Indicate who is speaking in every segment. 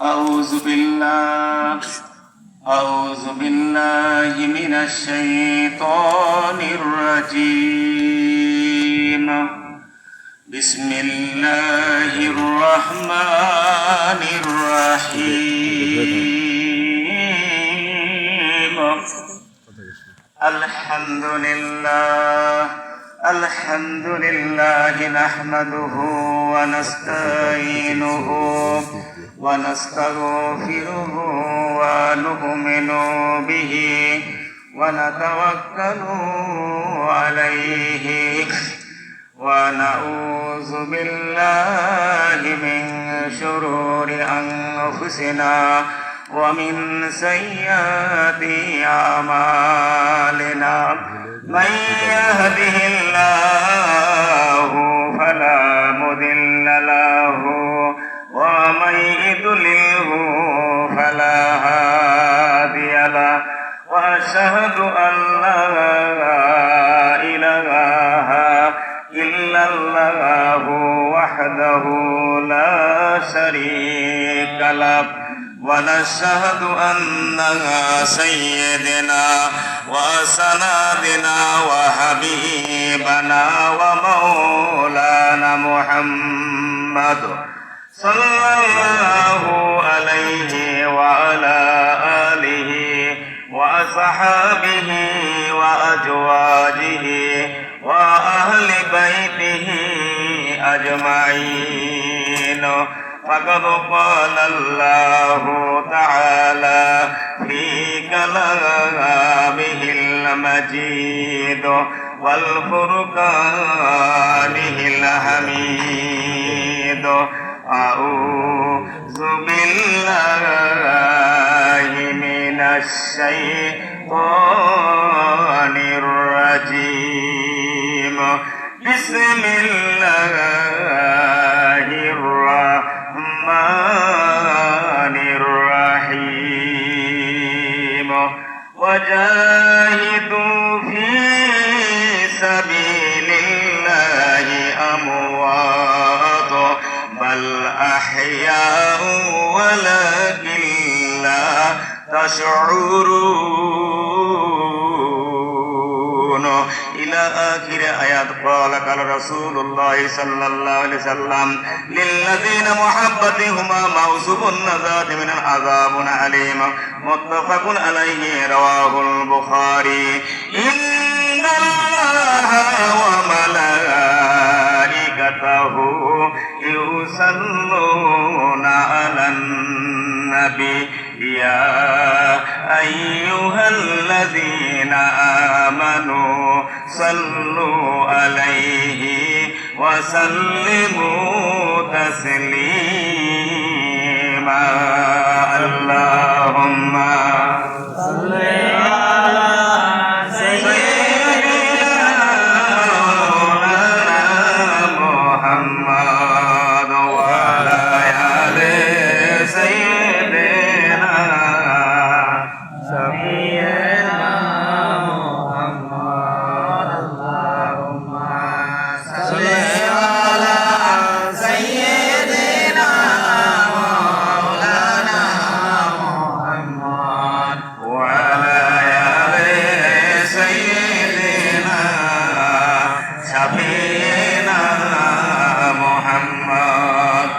Speaker 1: أعوذ بالله من الشيطان الرجيم. بسم الله الرحمن الرحيم. الحمد لله نحمده ونستعينه ونستغفره ونؤمن به ونتوكل عليه ونعوذ بالله من شرور أنفسنا ومن سيئات أعمالنا. من يهده الله فلا مضل له ومن يضلله فلا هادي له. وأشهد أن لا إله إلا الله وحده لا شريك له. ونشهد أن سيدنا وسندنا وحبيبنا ومولانا محمد صلى الله عليه وعلى آله وأصحابه وأزواجه وأهل بيته أجمعين. فقد قال الله تعالى في كلامه المجيد والفرقانه الحميد. أعوذ بالله من الشيطان الرجيم. بسم الله الرحمن الرحيم. وجاهدوا في سبيل الله أموات بل أحياء ولكن لا تشعرون. إلى آخر آيات. قال رسول الله صلى الله عليه وسلم للذين محبتهما موصوف النذات من العذاب أليم. متفق عليه رواه البخاري. إن الله وملائكته يصلون على النبي يا أيها الذين آمنوا صلوا عليه وسلموا تسليما. اللهم صل على سيدنا محمد وعلى آل سيدنا سيدنا محمد. اللهم صل على سيدنا مولانا محمد وعلى آل سيدنا سيدنا محمد.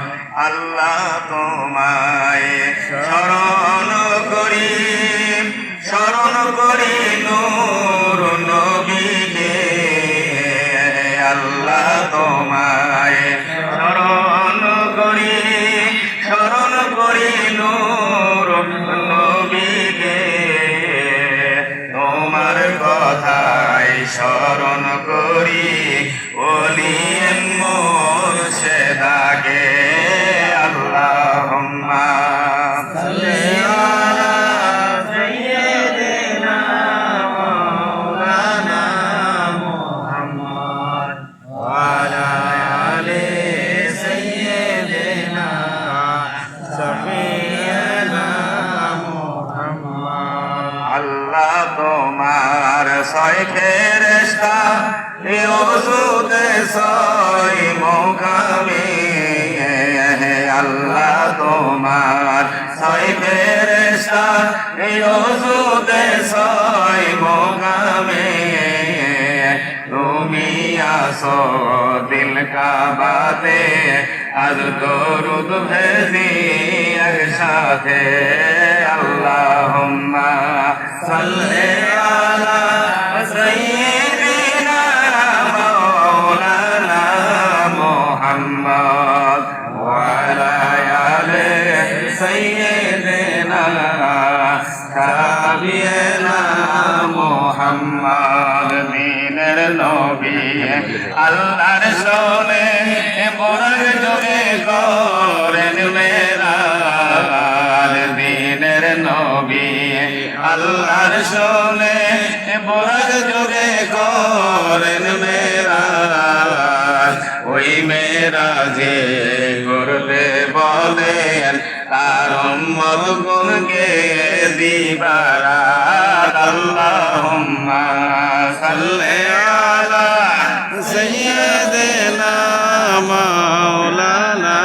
Speaker 1: আল্লাহ তোমায় শরণ করি নূর নবীকে। আল্লাহ তোমায় শরণ করি নূর নবীকে। তোমার কথায় শরণ করি ওলিয়ে মুর্শিদাকে। আল্লাহুম্মা সাল্লি আলা সাইয়্যিদিনা মাওলানা মুহাম্মদ ওয়া আলা আলি সাইয়্যিদিনা সাফিয়ানা মুহাম্মদ। আল্লাহ তোমার ছয় ফেরেশতা ইউসুফে ছয় মুকামে। আল্লাহ তোমার এই ওষুধে ছয় মোকামে তুমি আসো দিল কাবাতে আজ দরুদ ভেজি একসাথে আল্লাহুম্মা সাল্লি আলা সাইয়্যিদিনা মাওলানা মুহাম্মদ ওয়া আলা আলি সাইয়্যিদিনা হাবিবিনা মুহাম্মদ দিনের নবী আল্লাহর শোনে বড় জোরে করেন মেরাজ দিনের নবী আল্লাহর শোনে বড় জোরে করেন মেরাজ ওই মেরাজে করতে বলেন তার উম্মত গুনকে দিবারাত আল্লাহুম্মা সাল্লি আলা সাইয়্যিদিনা মাওলানা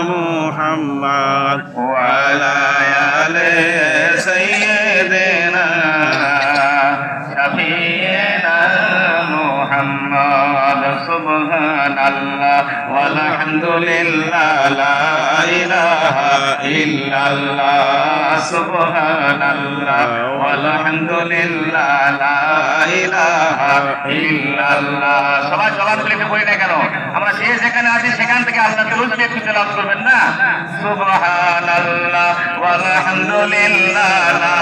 Speaker 1: মুহাম্মদ ওয়া আলা আলি সাইয়্যিদিনা শাফিঈনা মুহাম্মদ সুবহানাল্লাহ ওয়ালহামদুলিল্লাহ লা ইলাহা ইল্লাল্লাহ সুবহানাল্লাহ ওয়ালহামদুলিল্লাহ লা ইলাহা ইল্লাল্লাহ সবাই সবার লিখে বই না কেন আমরা যে যেখানে আছি সেখান থেকে আল্লাহ দরুদ দিয়ে তেলাওয়াত করবেন না সুবহানাল্লাহ ওয়ালহামদুলিল্লাহ লা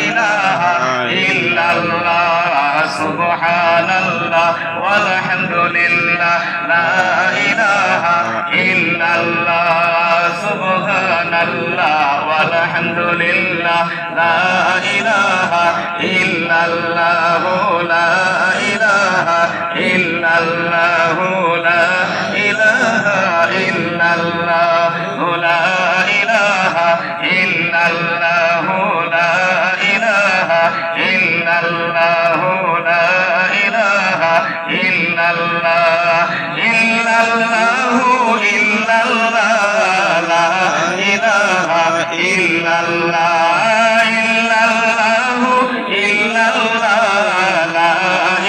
Speaker 1: ইলাহা ইল্লাল্লাহ সুবহানাল্লাহ ওয়ালহামদুলিল্লাহ লা ইলাহা ইল্লাল্লাহ সুবহানাল্লাহ ওয়ালহামদুলিল্লাহ লা ইলাহা ইল্লাল্লাহ লা ইলাহা ইল্লাল্লাহ লা ইলাহা ইল্লাল্লাহ লা ইলাহা ইল্লাল্লাহ লা ইলাহা ইল্লাল্লাহ লা ইলাহা ইল্লাল্লাহ ইল্লাল্লাহু ইল্লাল্লাহ লা ইলাহা ইল্লাল্লাহ ইল্লাল্লাহু ইল্লাল্লাহ লা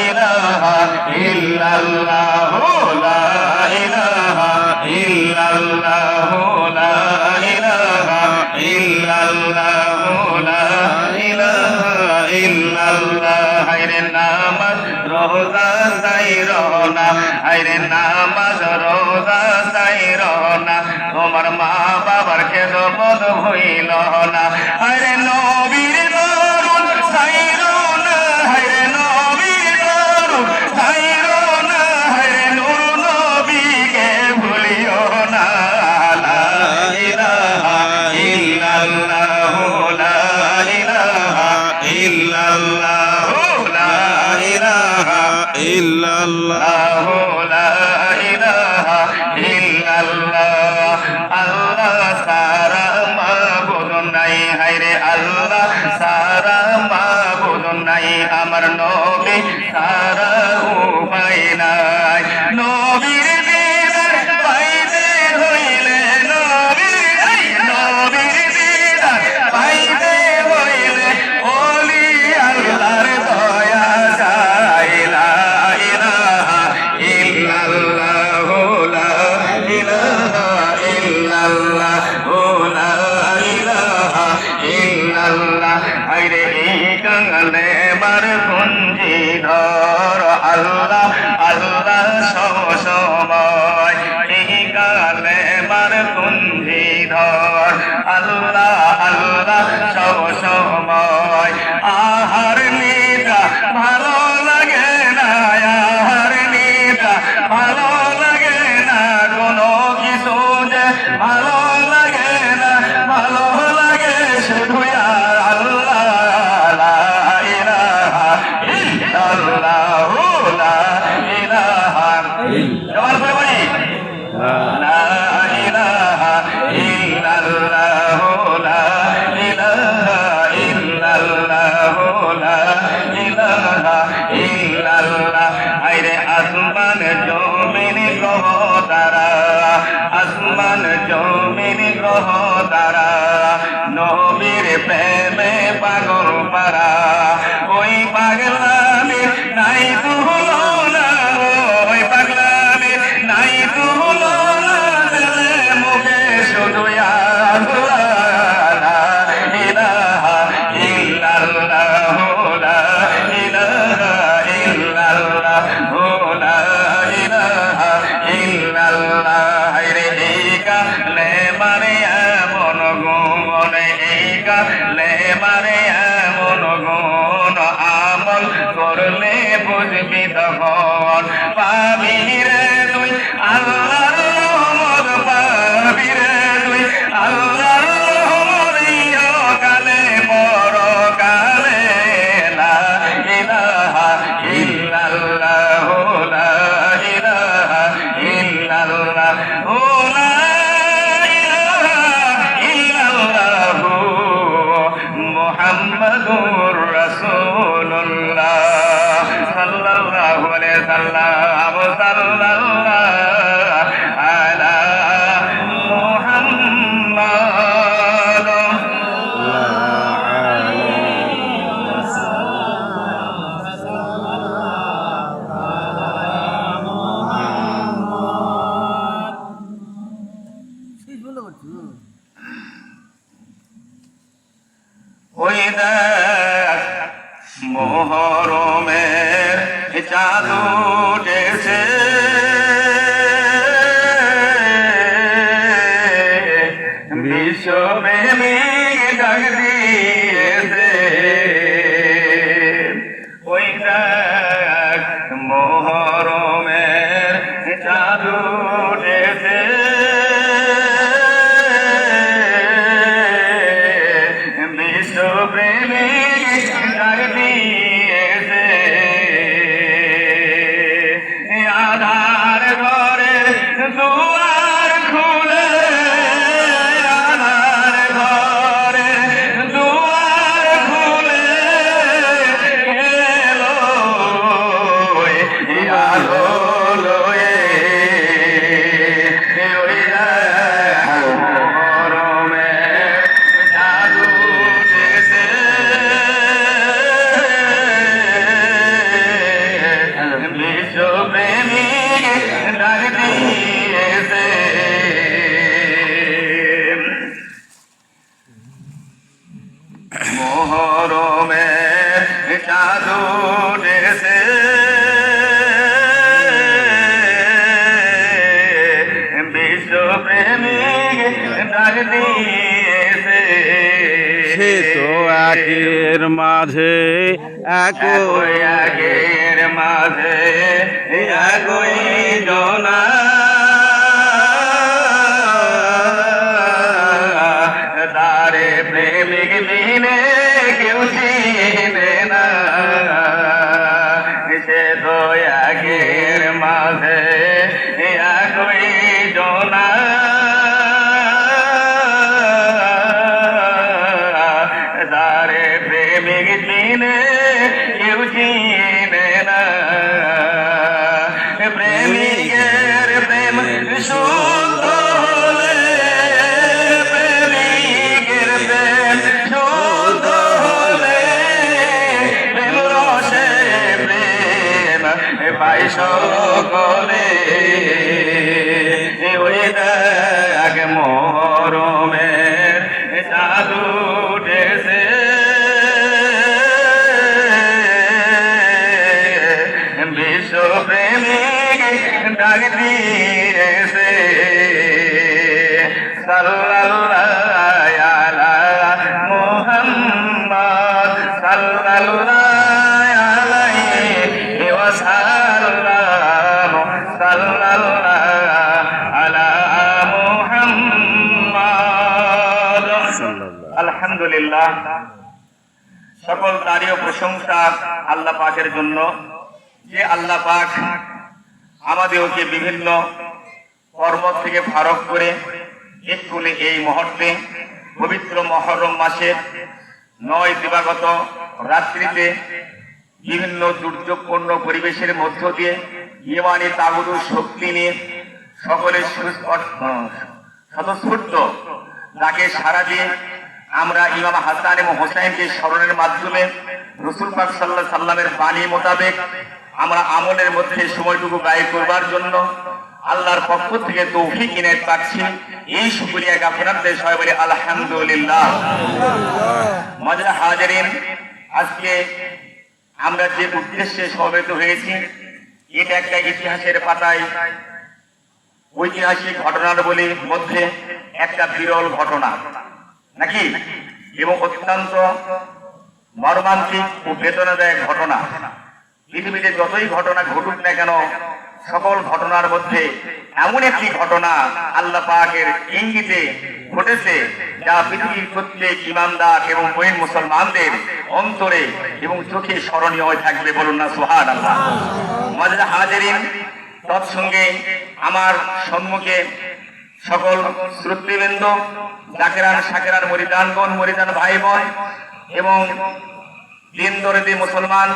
Speaker 1: ইলাহা ইল্লাল্লাহ লা ইলাহা ইল্লাল্লাহ লা ইলাহা ইল্লাল্লাহ লা ইলাহা ইল্লাল্লাহ হায়রে নামাজ রোজা সাইরনা হায়রে নামাজ রোজা সাইরনা তোমার মা বাবার খেদমত হইল না হায়রে নবীর দরুদ সাইরনা হায়রে নবীর দরুদ সাইরনা হায়রে নূর নবীকে ভুলিও না লা ইলাহা ইল্লাল্লাহ লা ইলাহা ইল্লাল্লাহ লা ইলাহা ইল্লাল্লাহ লা ইলাহা ইল্লাল্লাহ আল্লাহ সারা মাবুদ নাই হায়রে আল্লাহ সারা মাবুদ নাই আমার নবী সারা উপায় নাই নবীর দিদার পাইতে হইলে নবীর দিদার পাইতে হইলে ওলি আল্লাহর দয়া চাই লা ইলাহা ইল্লাল্লাহ লা ইলাহা ইল্লাল্লাহ লা ইলাহা ইল্লাল্লাহ হায়রে এই কাঙালে বার কুঞ্জি ধর আল্লাহ আল্লাহ সব সময় এই কালে বার কুঞ্জি ধর আল্লাহ আল্লাহ সব সময় আহার নিতা ভালো লাগে না আহার নিতা ভালো লাগে না কোনো কিছু যে ভালো লাগে না ভালো লাগে শুধু আল্লাহ লা ইলাহা ইল্লাল্লাহ লা ইলাহা ইল্লাল্লাহ লা ইলাহা ইল্লাল্লাহ লা ইলাহা তখন পাবি রে তুই আল্লাহর রহমত পাবি রে তুই আল্লাহর রহমত ইহকালে পরকালে লা ইলাহা ইল্লাল্লাহু লা ইলাহা ইল্লাল্লাহু লা মুহাম্মাদুর রাসূলুল্লাহ সাল্লাল্লাহু আলাইহি সাল্লাম সাল্লাল্লাহু আলা মুহাম্মাদ ওই দেখ মোহরমের চাঁদ উঠেছে বিশ্বপ্রেমিক ডাক দিয়েছে ওই দেখ মোহরমের চাঁদ উঠেছে বিশ্বপ্রেমিক ডাক দিয়েছে আধার ঘরে দুয়ার খুলে আধার ঘরে দুয়ার খুলে এলো আলো লয়ে ওই মরমের জাদু উঠেছে বিশ্বপ্রেমিক ডাক দিয়েছে মোহরমের জাদু উঠেছে বিশ্বপ্রেমিক ডাক দিয়েছে
Speaker 2: সে তো একের মাঝে একই
Speaker 1: একের মাঝে একই জনা তারে প্রেমিক বিনে কেউ চিনে না সে তো একের মাঝে একই জনা তারে প্রেমিক চিনে কেউ চিনে না প্রেমিকের প্রেম শুদ্ধ হলে প্রেমিকের প্রেম শুদ্ধ হলে প্রেম রসে প্রেম পাই সকলে ওই দেখ মরমের চাঁদ উঠেছে বিশ্বপ্রেমিক ডাক দিয়েছে সাল্লাল্লাহু আলা মুহাম্মদ সাল্লাল্লাহু আলাইহি ওয়াসাল্লাম সাল্লাল্লাহু আলা মুহাম্মদ আলহামদুলিল্লাহ সকল তারই ও প্রশংসা আল্লাহ পাকের জন্য যে আল্লাহ পাক আমাদেরকে বিভিন্ন কর্ম থেকে ফারক করে এক্ষুনি এই মুহূর্তে পবিত্র মহরম মাসের 9 দিবাগত রাত্রিতে বিভিন্ন দুর্যোগপূর্ণ পরিবেশের মধ্য দিয়ে ইমানি তাগুদুর শক্তি নিয়ে সকলের স্বতঃস্ফূর্ত তাকে সাড়া দিয়ে আমরা ইমাম হাসান এবং হোসাইনকে স্মরণের মাধ্যমে রাসূল পাক সাল্লাল্লাহু আলাইহি সাল্লামের বাণী মোতাবেক আমরা আমলের মধ্যে সময়টুকু ব্যয় করবার জন্য আল্লাহর পক্ষ থেকে তৌফিক ইনায়েত পাচ্ছি। এই শুকরিয়া জ্ঞাপনার্থে সবাই বলি আলহামদুলিল্লাহ। মজরা হাজিরিন, আজকে আমরা যে উদ্দেশ্যে সমবেত হয়েছি এটা একটা ইতিহাসের পাতায় ঐতিহাসিক ঘটনাবলীর মধ্যে একটা বিরল ঘটনা নাকি, এবং অত্যন্ত মর্মান্তিক ও বেদনাদায়ক ঘটনা। পৃথিবীতে যতই ঘটনা ঘটুক না কেন, সকল ঘটনার মধ্যে এমন একটি ঘটনা আল্লাহ পাকের ইঙ্গিতে ঘটেছে যা পৃথিবীর প্রত্যেক ইমানদার এবং মুমিন মুসলমানদের অন্তরে এবং চোখে স্মরণীয় হয়ে থাকবে। বলুন না সুবহানাল্লাহ। মুআজ্জাজ হাজিরিন, তৎসঙ্গে আমার সম্মুখে সকল শ্রোতৃবৃন্দ, জাকেরান শাকেরান, মুরিদানগণ, মুরিদান ভাই বোন এবং দিন দরদি মুসলমান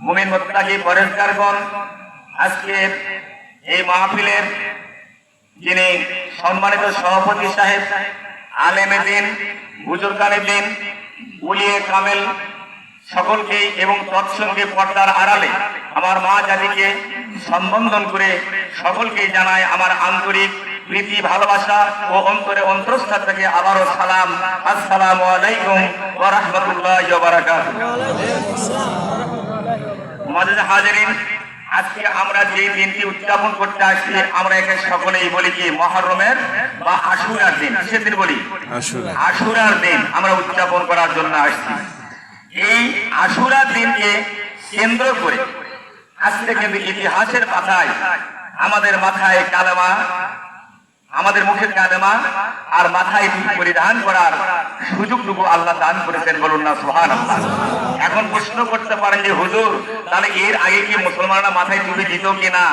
Speaker 1: মুমিন মুত্তাকি পরেজগারগণ, আজকে এই মাহফিলের যিনি সম্মানিত সভাপতি সাহেব, আলেমে দিন, বুজুর্গানে দিন, উলিয়ে কামেল সকলকে এবং তৎসঙ্গে পর্দার আড়ালে আমার মা জাতিকে সম্বোধন করে সকলকে জানায় আমার আন্তরিক প্রীতি, ভালোবাসা ও অন্তরে অন্তরস্থল থেকে আবারও সালাম। আসসালামু আলাইকুম ওয়া রাহমাতুল্লাহি ওয়া বারাকাতুহু। মুআজ্জাজ হাজিরিন, আজকে আমরা যে দিনটি উদযাপন করতে আসছি, আমরা একে সকলেই বলি কি মুহররমের বা আশুরার দিন। কিসের দিন বলি? আশুরার দিন আমরা উদযাপন করার জন্য আসছি। এই আশুরার দিনকে কেন্দ্র করে আজকে কিন্তু ইতিহাসের পাতায় আমাদের মাথায় কালেমা, আমাদের মুখের কালেমা আর মাথায় টুপি পরিধান করার সুযোগটুকু আল্লাহ দান করেছেন। বলুন না সুবহানাল্লাহ। এখন প্রশ্ন করতে পারেন যে হুজুর, তাহলে এর আগে কি মুসলমানরা মাথায় টুপি দিত কিনা,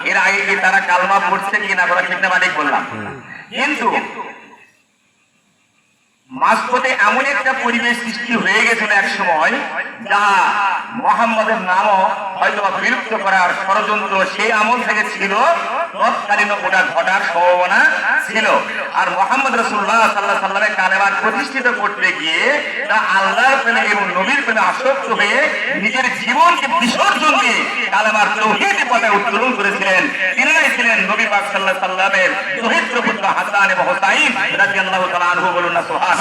Speaker 1: এর আগে কি তারা কালমা পড়ছে কিনা, বলা ঠিক না? মালিক বললাম। কিন্তু মাঝপথে এমন একটা পরিবেশ সৃষ্টি হয়ে গেছিল এক সময়, যা মুহাম্মদের নামও হয়তো বিলুপ্ত করার ষড়যন্ত্র সেই আমল থেকে ছিল, তৎকালীন ওটা ঘটার সম্ভাবনা ছিল। আর মুহাম্মদ রাসূলুল্লাহ সাল্লাল্লাহু আলাইহি ওয়াসাল্লামের কালেমা প্রতিষ্ঠিত করতে গিয়ে তা আল্লাহর প্রেমে এবং নবীর প্রেমে আসক্ত হয়ে নিজের জীবনকে বিসর্জন দিয়ে কালেমার তৌহিদের পথে উত্তোলন করেছিলেন। তিনারাই ছিলেন নবী পাক সাল্লাল্লাহু আলাইহি ওয়াসাল্লামের চতুর্থ পুত্র হাসান এবং হুসাইন রাদিয়াল্লাহু তাআলা আনহু। বলুন না সুবহানাল্লাহ।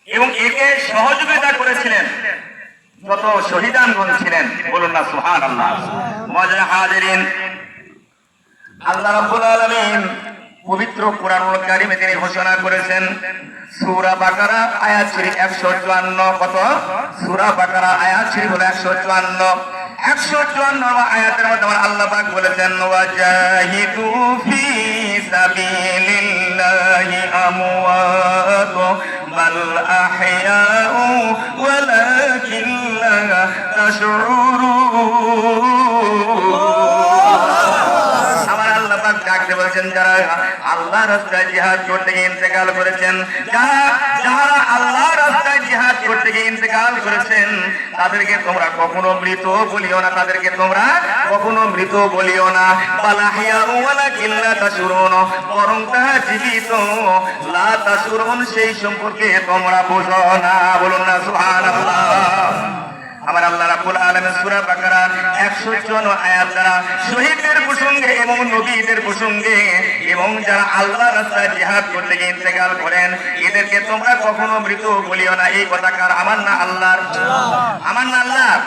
Speaker 1: এবং একে সহযোগিতা করেছিলেন যত শহীদানগণ ছিলেন। বলুন না সুবহানাল্লাহ। মুআজ্জাজ হাজিরিন, আল্লাহ রাব্বুল আলামিন পবিত্র কোরআনুল কারীমে তিনি ঘোষণা করেছেন, সূরা বাকারা আয়াত শরীফ 154। কত? সূরা বাকারা আয়াত শরীফ হলো 154। 154 আয়াতের মধ্যে আমার আল্লাহ পাক বলেছেন, ওয়াজাহিদু ফি সাবিলিল্লাহি আমওয়াত বাল আহইয়াউ ওয়ালাকিন লা তাশউরুন। ডাকতে বলছেন, যারা আল্লাহর রাস্তায় জিহাদ করতে গিয়ে ইন্তেকাল করেছেন, যারা আল্লাহর রাস্তায় জিহাদ করতে গিয়ে ইন্তেকাল করেছেন, তাদেরকে তোমরা কখনো মৃত বলিও না, তাদেরকে তোমরা কখনো মৃত বলিও না। বালাহিয়া ওয়ালাকিন লা তাশউরুন, বরং তারা জীবিত। লা তাশউরুন, সেই সম্পর্কে তোমরা বুঝো না। বলুন না সুবহানাল্লাহ। আমার আল্লাহ রাব্বুল আলামিন সূরা বাকারার 154 আয়াত দ্বারা শহীদদের প্রসঙ্গে এবং নবীদের প্রসঙ্গে এবং যারা আল্লাহর রাস্তায় জিহাদ করতে গিয়ে ইন্তেকাল করেন, এদেরকে তোমরা কখনো মৃত বলিও না। এই কথা কার? আমার না আল্লাহর? আমার না আল্লাহর?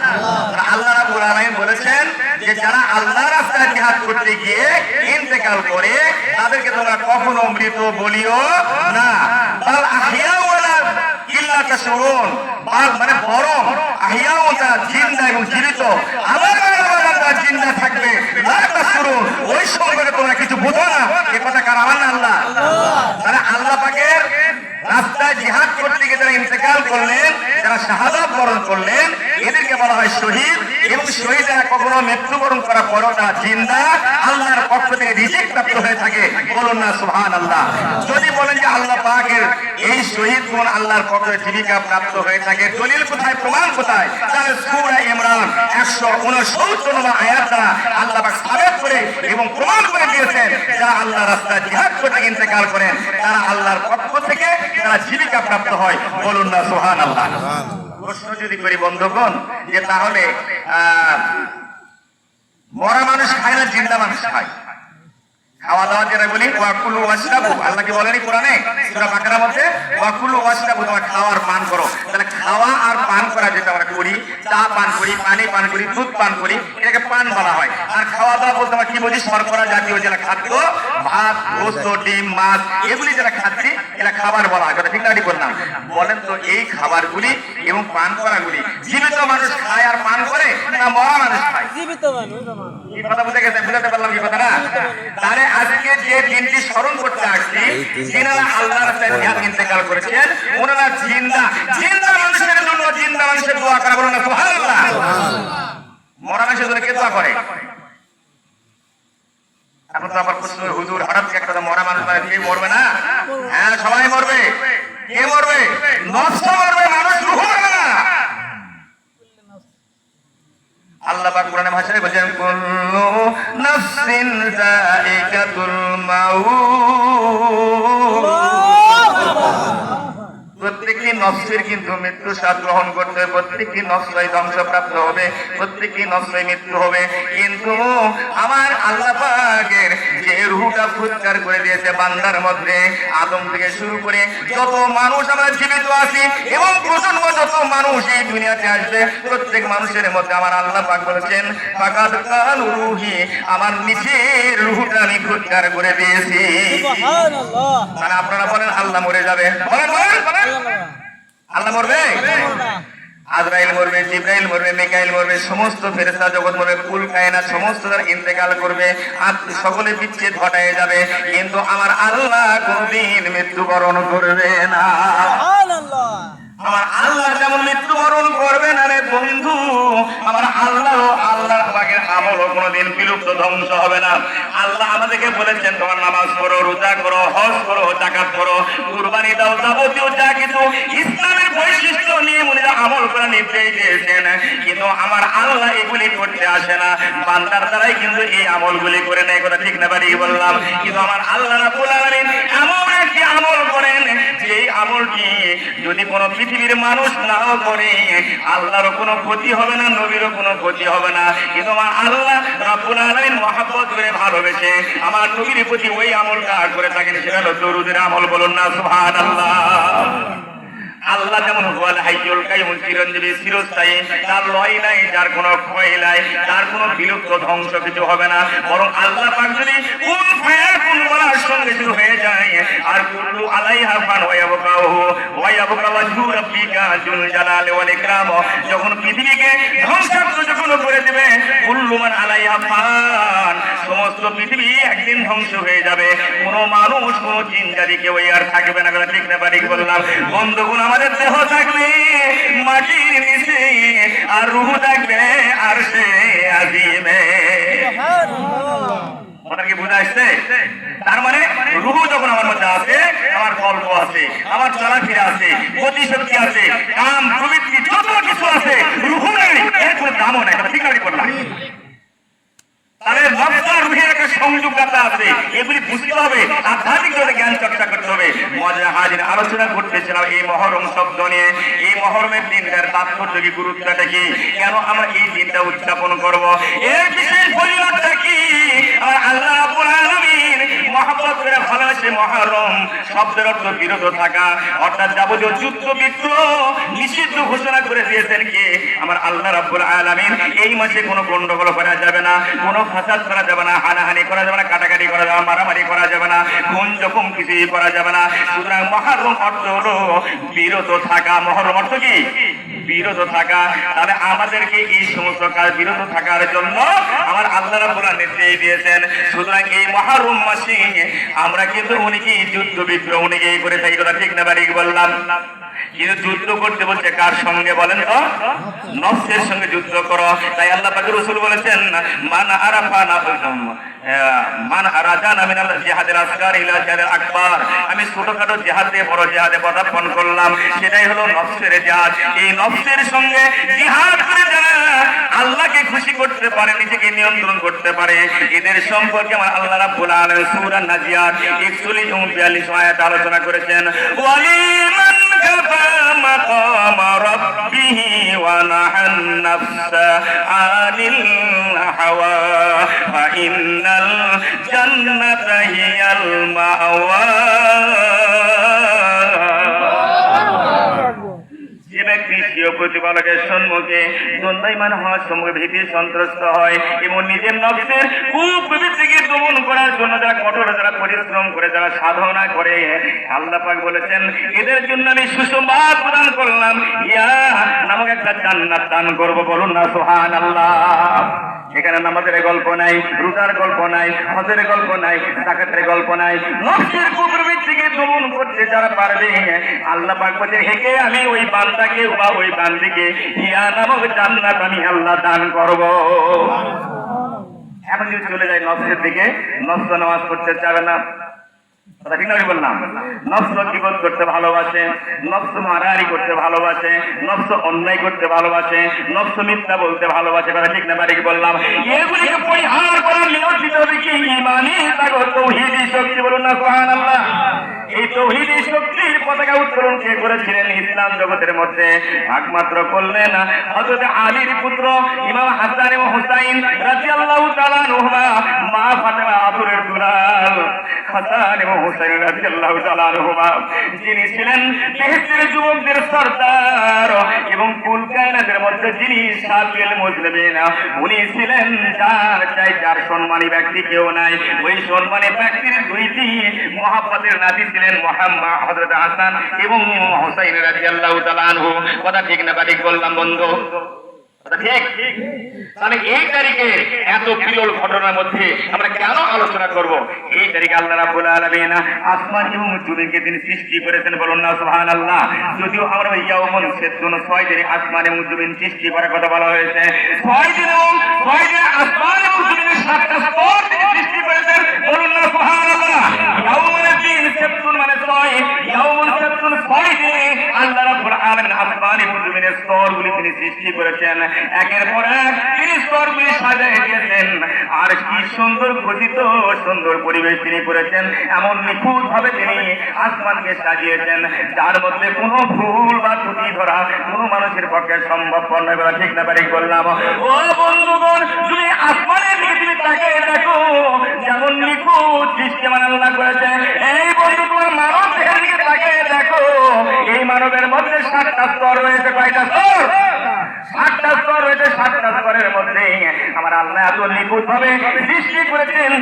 Speaker 1: আল্লাহ রাব্বুল আলামিন বলেছেন যে যারা আল্লাহর রাস্তায় জিহাদ করতে গিয়ে ইন্তেকাল করে, তাদেরকে তোমরা কখনো মৃত বলিও না। বাল আহইয়া ওয়ালা কিল্লা তাশউরুন, মানে বরং আহইয়া ওয়া জিন্দা এবং জীবিত। আমার জিন্দা থাকবে, লা তাশউরুন, ওই সম্পর্কে তোমরা কিছু বুঝো না। এই কথা কার? আমার না আল্লাহ? তাহলে আল্লাহ পাকের রাস্তায় জিহাদ করতে গিয়ে যারা ইন্তেকাল করলেন, যারা শাহাদাত বরণ করলেন, এদেরকে বলা হয় শহীদ। এবং শহীদেরা কখনো মৃত্যুবরণ করার পরও তারা জিন্দা, আল্লাহর পক্ষ থেকে রিজিক প্রাপ্ত হয়ে থাকে। বলুন না সুবহানাল্লাহ। যদি বলেন যে আল্লাহ পাকের এই শহীদ কোন আল্লাহর পক্ষ থেকে জীবিকা প্রাপ্ত হয়ে থাকে, দলিল কোথায়, প্রমাণ কোথায়? তাহলে সূরা ইমরান 169 আয়াত দ্বারা আল্লাহ পাক সাবেত করে এবং প্রমাণ করে দিয়েছেন, যারা আল্লাহর রাস্তায় জিহাদ করতে ইন্তেকাল করেন, তারা আল্লাহর পক্ষ থেকে তারা জীবিকা প্রাপ্ত হয়। বলুন না সুবহানাল্লাহ। প্রশ্ন যদি করি বন্ধুগণ, যে তাহলে মরা মানুষ খায় না জিন্দা মানুষ খায়? খাওয়া দাওয়া যেটা বলি ওয়াকুলু ওয়াশরাবু, আল্লাহ কি বলেনি কোরআনে সূরা বাকারার মধ্যে ওয়াকুলু ওয়াশরাবু, তোমরা খাওয়ার পান করো। তাহলে খাওয়া আর পান করা যেটা আমরা করি, চা পান করি, পানি পান করি, দুধ পান করি, এটাকে পান বলা হয়। আর খাওয়া দাওয়া বলতে আমরা কি বুঝি? শর্করা জাতীয় যেটা খাদ্য, ভাত, গোশত, ডিম, মাছ, এগুলি যেটা খাচ্ছি এটা খাবার বলা হয়। কথা ঠিক না ঠিক বললাম? বলেন তো এই খাবারগুলি এবং পান করাগুলি জীবিত মানুষ খায় আর পান করে না মরা মানুষ খায়?
Speaker 3: জীবিত মানুষ
Speaker 1: এই কথা বুঝে গেছে? বুঝাতে পারলাম কি কথা না? তাহলে আজকে যে দিনটি স্মরণ করতে আসছি, যিনারা আল্লাহর রাস্তায় জিহাদ ইন্তেকাল করেছেন, ওনারা জিন্দা জিন্দা মানুষের জন্য জিন্দা মানুষের দোয়া করে, বলেন না সুবহানাল্লাহ। মরা মানুষের জন্য কে দোয়া করে? এখন তো আবার প্রশ্ন, হুজুর হঠাৎ করে একটা মরা মানুষ মানে কে মরবে না? হ্যাঁ সবাই মরবে। কে মরবে? নফস মরবে, মানুষ রূহ মরবে না। আল্লাহ পাক কোরআনে ভাষায় বলেন কুল্লু নাফসিন যায়িকাতুল মাউত, প্রত্যেকটি নফসের কিন্তু মৃত্যু স্বাদ গ্রহণ করতে হবে, প্রত্যেকটি নফসই ধ্বংসপ্রাপ্ত হবে, প্রত্যেকটি নফসই মৃত্যু হবে। কিন্তু আমার আল্লাহ পাকের যে রূহটা ফুৎকার করে দিয়েছে বান্দার মধ্যে, আদম থেকে শুরু করে যত মানুষ আমরা জীবিত আছি এবং প্রজন্ম যত মানুষ এই দুনিয়াতে আসবে, প্রত্যেক মানুষের মধ্যে আমার আল্লাহ পাক বলেছেন ফাকাদ কালু রূহি, আমার নিচের রূহটা আমি ফুৎকার করে দিয়েছি।
Speaker 3: সুবহানাল্লাহ।
Speaker 1: মানে আপনারা বলেন আল্লাহ মরে যাবে? বলেন বলেন, আল্লাহ মরবে? আজরাইল মরবে, জিবরাইল মরবে, মিকাইল মরবে, সমস্ত ফেরেশতা জগৎ মরবে, কুল কায়নাত সমস্ত তারা ইন্তেকাল করবে, আর সকলে বিচ্ছেদ ঘটায় যাবে, কিন্তু আমার আল্লাহ কোনদিন মৃত্যুবরণ করবে না।
Speaker 3: সুবহানাল্লাহ।
Speaker 1: আমার আল্লাহ যেমন মৃত্যুবরণ করবে না রে বন্ধু, আমার আল্লাহ পাকের আমলও কোনোদিন বিলুপ্ত ধ্বংস হবে না। আল্লাহ আমাদেরকে বলেছেন তোমার নামাজ পড়ো, রোজা করো, হজ করো, যাকাত করো, কুরবানি দাও, যাবতীয় যা কিছু ইসলামের বৈশিষ্ট্য নিয়ে উনিরা আমল করা নির্দেশ দিয়েছেন, কিন্তু আমার আল্লাহ এগুলি করতে আসে না, বান্দার দ্বারাই কিন্তু এই আমলগুলি করে নেয়। কথা ঠিক না বাড়ি বললাম? কিন্তু আমার আল্লাহ রাব্বুল আলামিন এমন একটি আমল করেন যে আমলটি যদি কোনো পৃথিবীর মানুষ নাও করে আল্লাহরও কোনো ক্ষতি হবে না, নবীরও কোনো ক্ষতি হবে না, কিন্তু আমার আল্লাহ রাব্বুল আলামিন মহব্বত করে ভালোবেসে আমার নবীর প্রতি ওই আমলটা করে থাকেন, সেটা হলো দরুদের আমল। বলুন না সুবহানাল্লাহ। আল্লাহ যেমন হুয়াল হাইয়ুল কাইয়ুম, চিরঞ্জীবী চিরস্থায়ী, তার লয় নাই, যার কোনো ক্ষয় নাই, তার কোনো বিলুপ্ত ধ্বংস কিছু হবে না। বরং আল্লাহ পাক যদি কুন ফায়াকুন বলার সঙ্গে শুরু হয়ে যায়, আর কুল্লু আলাইহা ফান ওয়া ইয়াবকাহু ওয়া ইয়াবকা ওয়াজহু রাব্বিকা যুল জালালি ওয়াল ইকরাম, যখন পৃথিবীকে ধ্বংসাত্মক যখন করে দেবে, কুল্লু মান আলাইহা ফান, সমস্ত পৃথিবী একদিন ধ্বংস হয়ে যাবে, কোনো মানুষ কোনো জিনজাতি কেউ আর থাকবে না। ঠিক না বাড়ি বললাম? বন্ধুগণ, আমাদের দেহ থাকবে মাটির নিচে, আর রূহ থাকবে আরশে আজিমে। ওটা কি বুঝা আসছে? তার মানে রূহ যখন আমার মধ্যে আছে, আমার কল্প আছে, আমার চলাফেরা আছে, গতিশক্তি আছে, কাম প্রবৃত্তি যত কিছু আছে, রূহ নেই, এর কোনো দামও নাই। ঠিক আছে বললাম? তাহলে নফস আর রূহের একটা সংযোগতা আছে, এগুলি বুঝতে হবে, আধ্যাত্মিক জ্ঞান চর্চা করতে হবে। মজা হাজির আলোচনা করতেছিলাম এই মহরম শব্দ নিয়ে। এই মহরমের দিনটার তাৎপর্য কি, গুরুত্বটা কি, কেন আমরা এই দিনটা উদযাপন করব, এর বিশেষ ফজিলতটা কি? আর আল্লাহ রাব্বুল আলামিন মহব্বত করে ভালোবাসে মহরম শব্দের অর্থ বিরত থাকা, অর্থাৎ যাবতীয় যুদ্ধ বিগ্রহ নিষিদ্ধ ঘোষণা করে দিয়েছেন কে? আমার আল্লাহ রাব্বুল আলামিন। এই মাসে কোনো গন্ডগোল করা যাবে না, কোনো ফাসাদ করা যাবে না, হানাহানি করা যাবে না, কাটাকাটি করা যাবে না, মারামারি করা যাবে না, কোন রকম কিছুই করা যাবে না। সুতরাং মহরম অর্থ হলো বিরত থাকা। মহরম অর্থ কি? বিরত থাকা। তাহলে আমাদেরকে এই সমস্ত কাজ বিরত থাকার জন্য আমার আল্লাহ রাব্বুল আলামিন নির্দেশ দিয়েছেন। সুতরাং এই মহরম মাসে আমরা কিন্তু অনেকেই যুদ্ধ বিগ্রহ অনেকেই করে থাকি। কথা ঠিক না বাড়ি বললাম? কিন্তু যুদ্ধ করতে বলছে কার সঙ্গে বলেন তো? নফসের সঙ্গে যুদ্ধ করো। তাই আল্লাহ পাক রাসূল বলেছেন মান আরাফা মান আরাজানা মিনাল জিহাদিল আসগার ইলা জিহাদিল আকবার, আমি ছোটখাটো জিহাদে বড় জিহাদে পদার্পণ করলাম, সেটাই হলো নফসের জিহাদ। এই নফসের সঙ্গে জিহাদ করে যারা আল্লাহকে খুশি করতে পারে, নিজেকে নিয়ন্ত্রণ করতে পারে, এদের সম্পর্কে আমার আল্লাহ রাব্বুল আলামিন সূরা নাজিয়াত 41 এবং 42 আয়াত আলোচনা করেছেন। ওয়ালিমান কাফা মাকাম রাব্বিহি ونهى النفس عن الهوى فإن الجنة هي المأوى যে ব্যক্তি স্বীয় প্রতিপালকের সম্মুখে দ্বন্দ্বায়মান হওয়ার সম্মুখে ভীতি সন্ত্রস্ত হয় এবং নিজের নফসের কুপ্রবৃত্তিকে দমন করার জন্য যারা কঠোর যারা পরিশ্রম করে যারা সাধনা করে আল্লাহ পাক বলেছেন এদের জন্য আমি সুসংবাদ প্রদান করলাম ইয়া নামক একটা জান্নাত দান করব বলুন না সুবহানাল্লাহ এখানে নামাজের গল্প নাই রোজার গল্প নাই হজের গল্প নাই যাকাতের গল্প নাই নফসের কুপ্রবৃত্তিকে দমন করতে যারা পারবে আল্লাহ পাক বলে হেকে আমি ওই বান্দাকে বা ওই বান্দিকে ইয়া নামক জান্নাত আমি আল্লাহ দান করব এখন যদি চলে যায় নফসের দিকে নফস নামাজ পড়তে চাবে না কথা ঠিক না আমি বললাম নফস জীবন করতে ভালোবাসে নফস মারামারি করতে ভালোবাসে নফস অন্যায় করতে ভালোবাসে নফস মিথ্যা বলতে ভালোবাসে কথা ঠিক না বাড়ি বললাম এগুলিকে পরিহার করার নিয়োজিত হবে কি ইমানি তাগত তৌহিদি শক্তি বলুন না সুবহানাল্লাহ এই তৌহিদি শক্তির পতাকা উত্তোলন কে করেছিলেন ইসলাম জগতের মধ্যে একমাত্র করলেন হযরত আলীর পুত্র ইমাম হাসান এবং হুসাইন রাদিয়াল্লাহু তাআলা আনহুমা মা ফাতেমা আদরের দুলাল হাসান এবং হুসাইন রাদিয়াল্লাহু তাআলা আনহুমা যিনি ছিলেন বেহেশতের যুবকদের সরদার এবং কুল কায়নাতের মধ্যে যিনি সাফিল মুসলিমিন উনি ছিলেন যার সম্মানী ব্যক্তি কেউ নাই ওই সম্মানী ব্যক্তির দুইটি মুহাব্বতের নাতি ছিলেন মুহাম্মদ হযরত হাসান এবং হুসাইন রাদিয়াল্লাহু তাআলা আনহু কথা ঠিক না বাড়ি বললাম বন্ধু ঠিক তাহলে এই তারিখে এত বিরল ঘটনার মধ্যে আমরা কেন আলোচনা করব এই তারিখে আল্লাহ রাব্বুল আলামিন আসমান এবং জমিনকে তিনি সৃষ্টি করেছেন বলুন না সুবহানাল্লাহ যদিও আমরা ইয়াউমুন সেতুন 6 দিনে আসমান এবং জমিন সৃষ্টি করার কথা বলা হয়েছে 6 দিনে আসমান এবং জমিনের 7টা স্তর তিনি সৃষ্টি করেছেন বলুন না সুবহানাল্লাহ ইয়াউমুন সেতুন মানে 6 ইয়াউমুন সেতুন 6 দিনে আল্লাহ রাব্বুল আলামিন আসমান এবং জমিনের স্তরগুলি তিনি সৃষ্টি করেছেন একের পর এক তিনি স্তরগুলি সাজিয়ে দিয়েছেন আর কি সুন্দর খচিত সুন্দর পরিবেশ তিনি করেছেন এমন নিখুঁত ভাবে তিনি আসমানকে সাজিয়েছেন যার মধ্যে কোনো ভুল বা ত্রুটি ধরা কোনো মানুষের পক্ষে সম্ভবপর নয় বলা ঠিক না পারি করলাম ও বন্ধুগণ তুমি আসমানের দিকে তুমি তাকিয়ে দেখো যেমন নিখুঁত সৃষ্টি আল্লাহ করেছে এই বন্ধু তোমার মানব দেহের দিকে তাকিয়ে দেখো এই মানবের মধ্যে 7টা স্তর রয়েছে কয়টা স্তর 7টা স্তর রয়েছে 7টা স্তরের মধ্যে আমার আল্লাহ এত নিখুঁত ভাবে সৃষ্টি করেছেন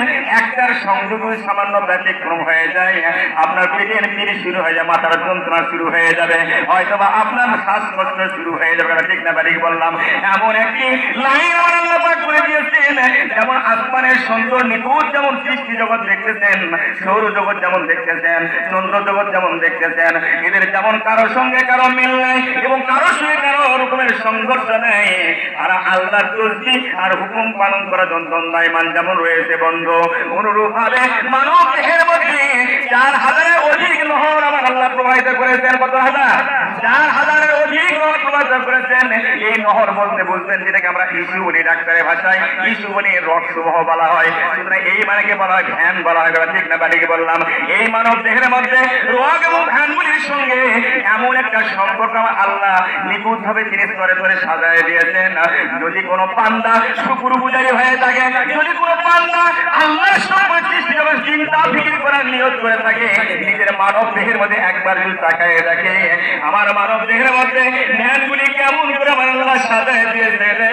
Speaker 1: একটার সংযোগ সামান্য ব্যতিক্রম হয়ে যায় আপনার পেটের পিড়ি শুরু হয়ে যায় মাথার যন্ত্রণা শুরু হয়ে যাবে হয়তো বা আপনার শ্বাসকষ্ট শুরু হয়ে যাবে ঠিক না বাড়ি বললাম এমন একটি লাইন আমার আল্লাহ পাক করে দিয়েছেন যেমন আসমানের সুন্দর নিখুঁত যেমন সৃষ্টি জগৎ দেখতেছেন সৌর জগৎ যেমন দেখতেছেন চন্দ্র জগৎ যেমন দেখতেছেন এদের যেমন কারোর সঙ্গে কারো মিল নেই এবং কারোর সঙ্গে কারো রকমের সংঘর্ষ নেই আর আল্লাহর তসবিহ আর হুকুম পালন করা দণ্ডায়মান যেমন রয়েছে বন্ধু অনুরূপ ভাবে মানব দেহের মধ্যে 4000-এর অধিক নহর আমার আল্লাহ প্রবাহিত করেছেন কত হাজার 4000-এর অধিক নহর প্রবাহিত করেছেন এই নহর বলতে বলছেন যেটাকে আমরা ইস্যু বলি ডাক্তারের ভাষায় ইস্যু বলি রক্তবাহ বলা হয় সুতরাং এই মানেকে বলা হয় ভ্যান বলা হয় ঠিক না বাড়িকে বললাম এই মানব দেহের মধ্যে রোগ এবং ভ্যানগুলির সঙ্গে এমন একটা সম্পর্ক আমার আল্লাহ নিখুঁত ভাবে তিনি স্তরে স্তরে সাজায় দিয়েছেন যদি কোনো বান্দা শুকর গুজারি হয়ে থাকে যদি কোনো বান্দা আল্লাহর সম্পর্কে সৃষ্টি করে চিন্তা ফিকির করার নিয়ত করে থাকে নিজের মানব দেহের মধ্যে একবার যদি তাকায় দেখে আমার মানব দেহের মধ্যে জ্ঞানগুলি কেমন করে আমার আল্লাহ সাজায় দিয়েছে রে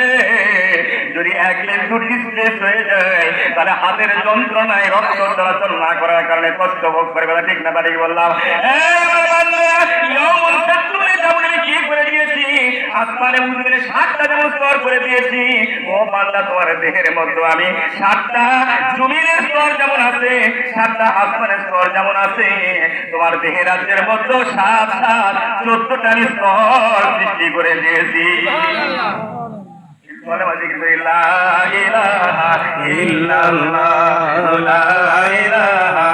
Speaker 1: যদি এক লেন দুটি স্ট্রেস হয়ে যায় তাহলে হাতের যন্ত্রণায় রক্ত চলাচল না করার কারণে কষ্ট ভোগ করে বলা ঠিক না বাড়ি বললাম কি করে দিয়েছি আসমানে উঠবে 7টা যেমন স্তর করে দিয়েছি ও বান্দা তোমার দেহের মধ্যে আমি 7টা জমিনের স্তর যেমন আছে 7টা আসমানের স্তর যেমন আছে তোমার দেহের রাজ্যের মধ্যে 14টা স্তর সৃষ্টি করে দিয়েছি লা ইলাহা ইল্লাল্লাহ লা ইলাহা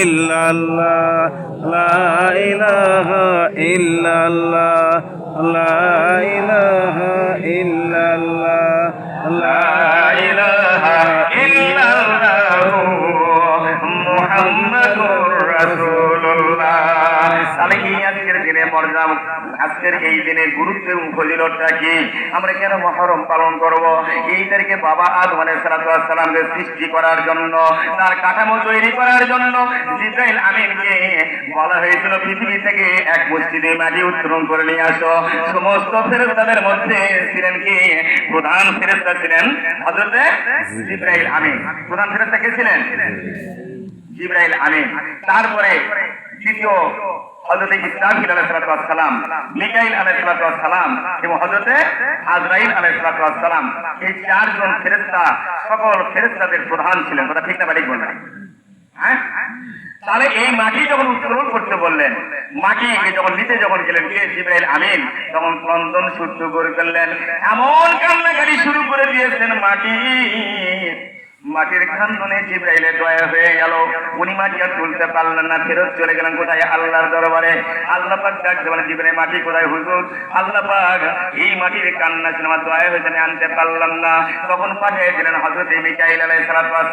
Speaker 1: ইল্লাল্লাহ লা ইলাহা ইল্লাল্লাহ লা ইলাহা ইল্লাল্লাহ লা ইলাহা ইল্লাল্লাহ মুহাম্মাদুর রাসূলুল্লাহ তাহলে এই আজকের দিনে মর্যাদা, আজকের এই দিনে গুরুত্ব এবং ফজিলতটা কি? আমরা কেন মহরম পালন করব? এই তারিখে বাবা আদম আলাইহিস সালামকে সৃষ্টি করার জন্য, তার কাঠামো তৈরি করার জন্য জিবরাইল আমিনকে বলা হয়েছিল পৃথিবী থেকে এক মসজিদে মাটি উত্তোলন করে নিয়ে আসো। সমস্ত ফেরেশতাদের মধ্যে ছিলেন কি? প্রধান ফেরেশতা ছিলেন হযরত জিবরাইল আমিন। প্রধান ফেরেশতা কে ছিলেন? জিবরাইল আমিন। তারপরে দ্বিতীয় হযরত ইসরাফিল আলাইহিস সালাম, মিকাইল আলাইহিস সালাম এবং হযরত আজরাইল আলাইহিস সালাম, এই চারজন ফেরেশতা সকল ফেরেশতাদের প্রধান ছিলেন। কথা ঠিক না ঠিক বললেন? হ্যাঁ। তাহলে এই মাটি যখন উত্তোলন করতে বললেন, মাটিকে যখন নিতে যখন গেলেন কে? জিবরাইল আমিন। তখন ক্রন্দন সহ্য করে ফেললেন, এমন কান্নাকাটি শুরু করে দিয়েছেন মাটি। মাটির খান্দনে জিবরাইলের দয়া হয়ে গেল, উনি মাটি আর তুলতে পারলেন না, ফেরত চলে গেলেন কোথায়? আল্লাহর দরবারে। আল্লাহ পাক ডাকতে বলেন, জিবরাইল মাটি কোথায়? হুজুর আল্লাহ পাক এই মাটির কান্না শুনে আমার দয়া হয়েছে, আমি আনতে পারলাম না। তখন পাঠিয়ে দিলেন হযরত মিকাইল আলাইহিস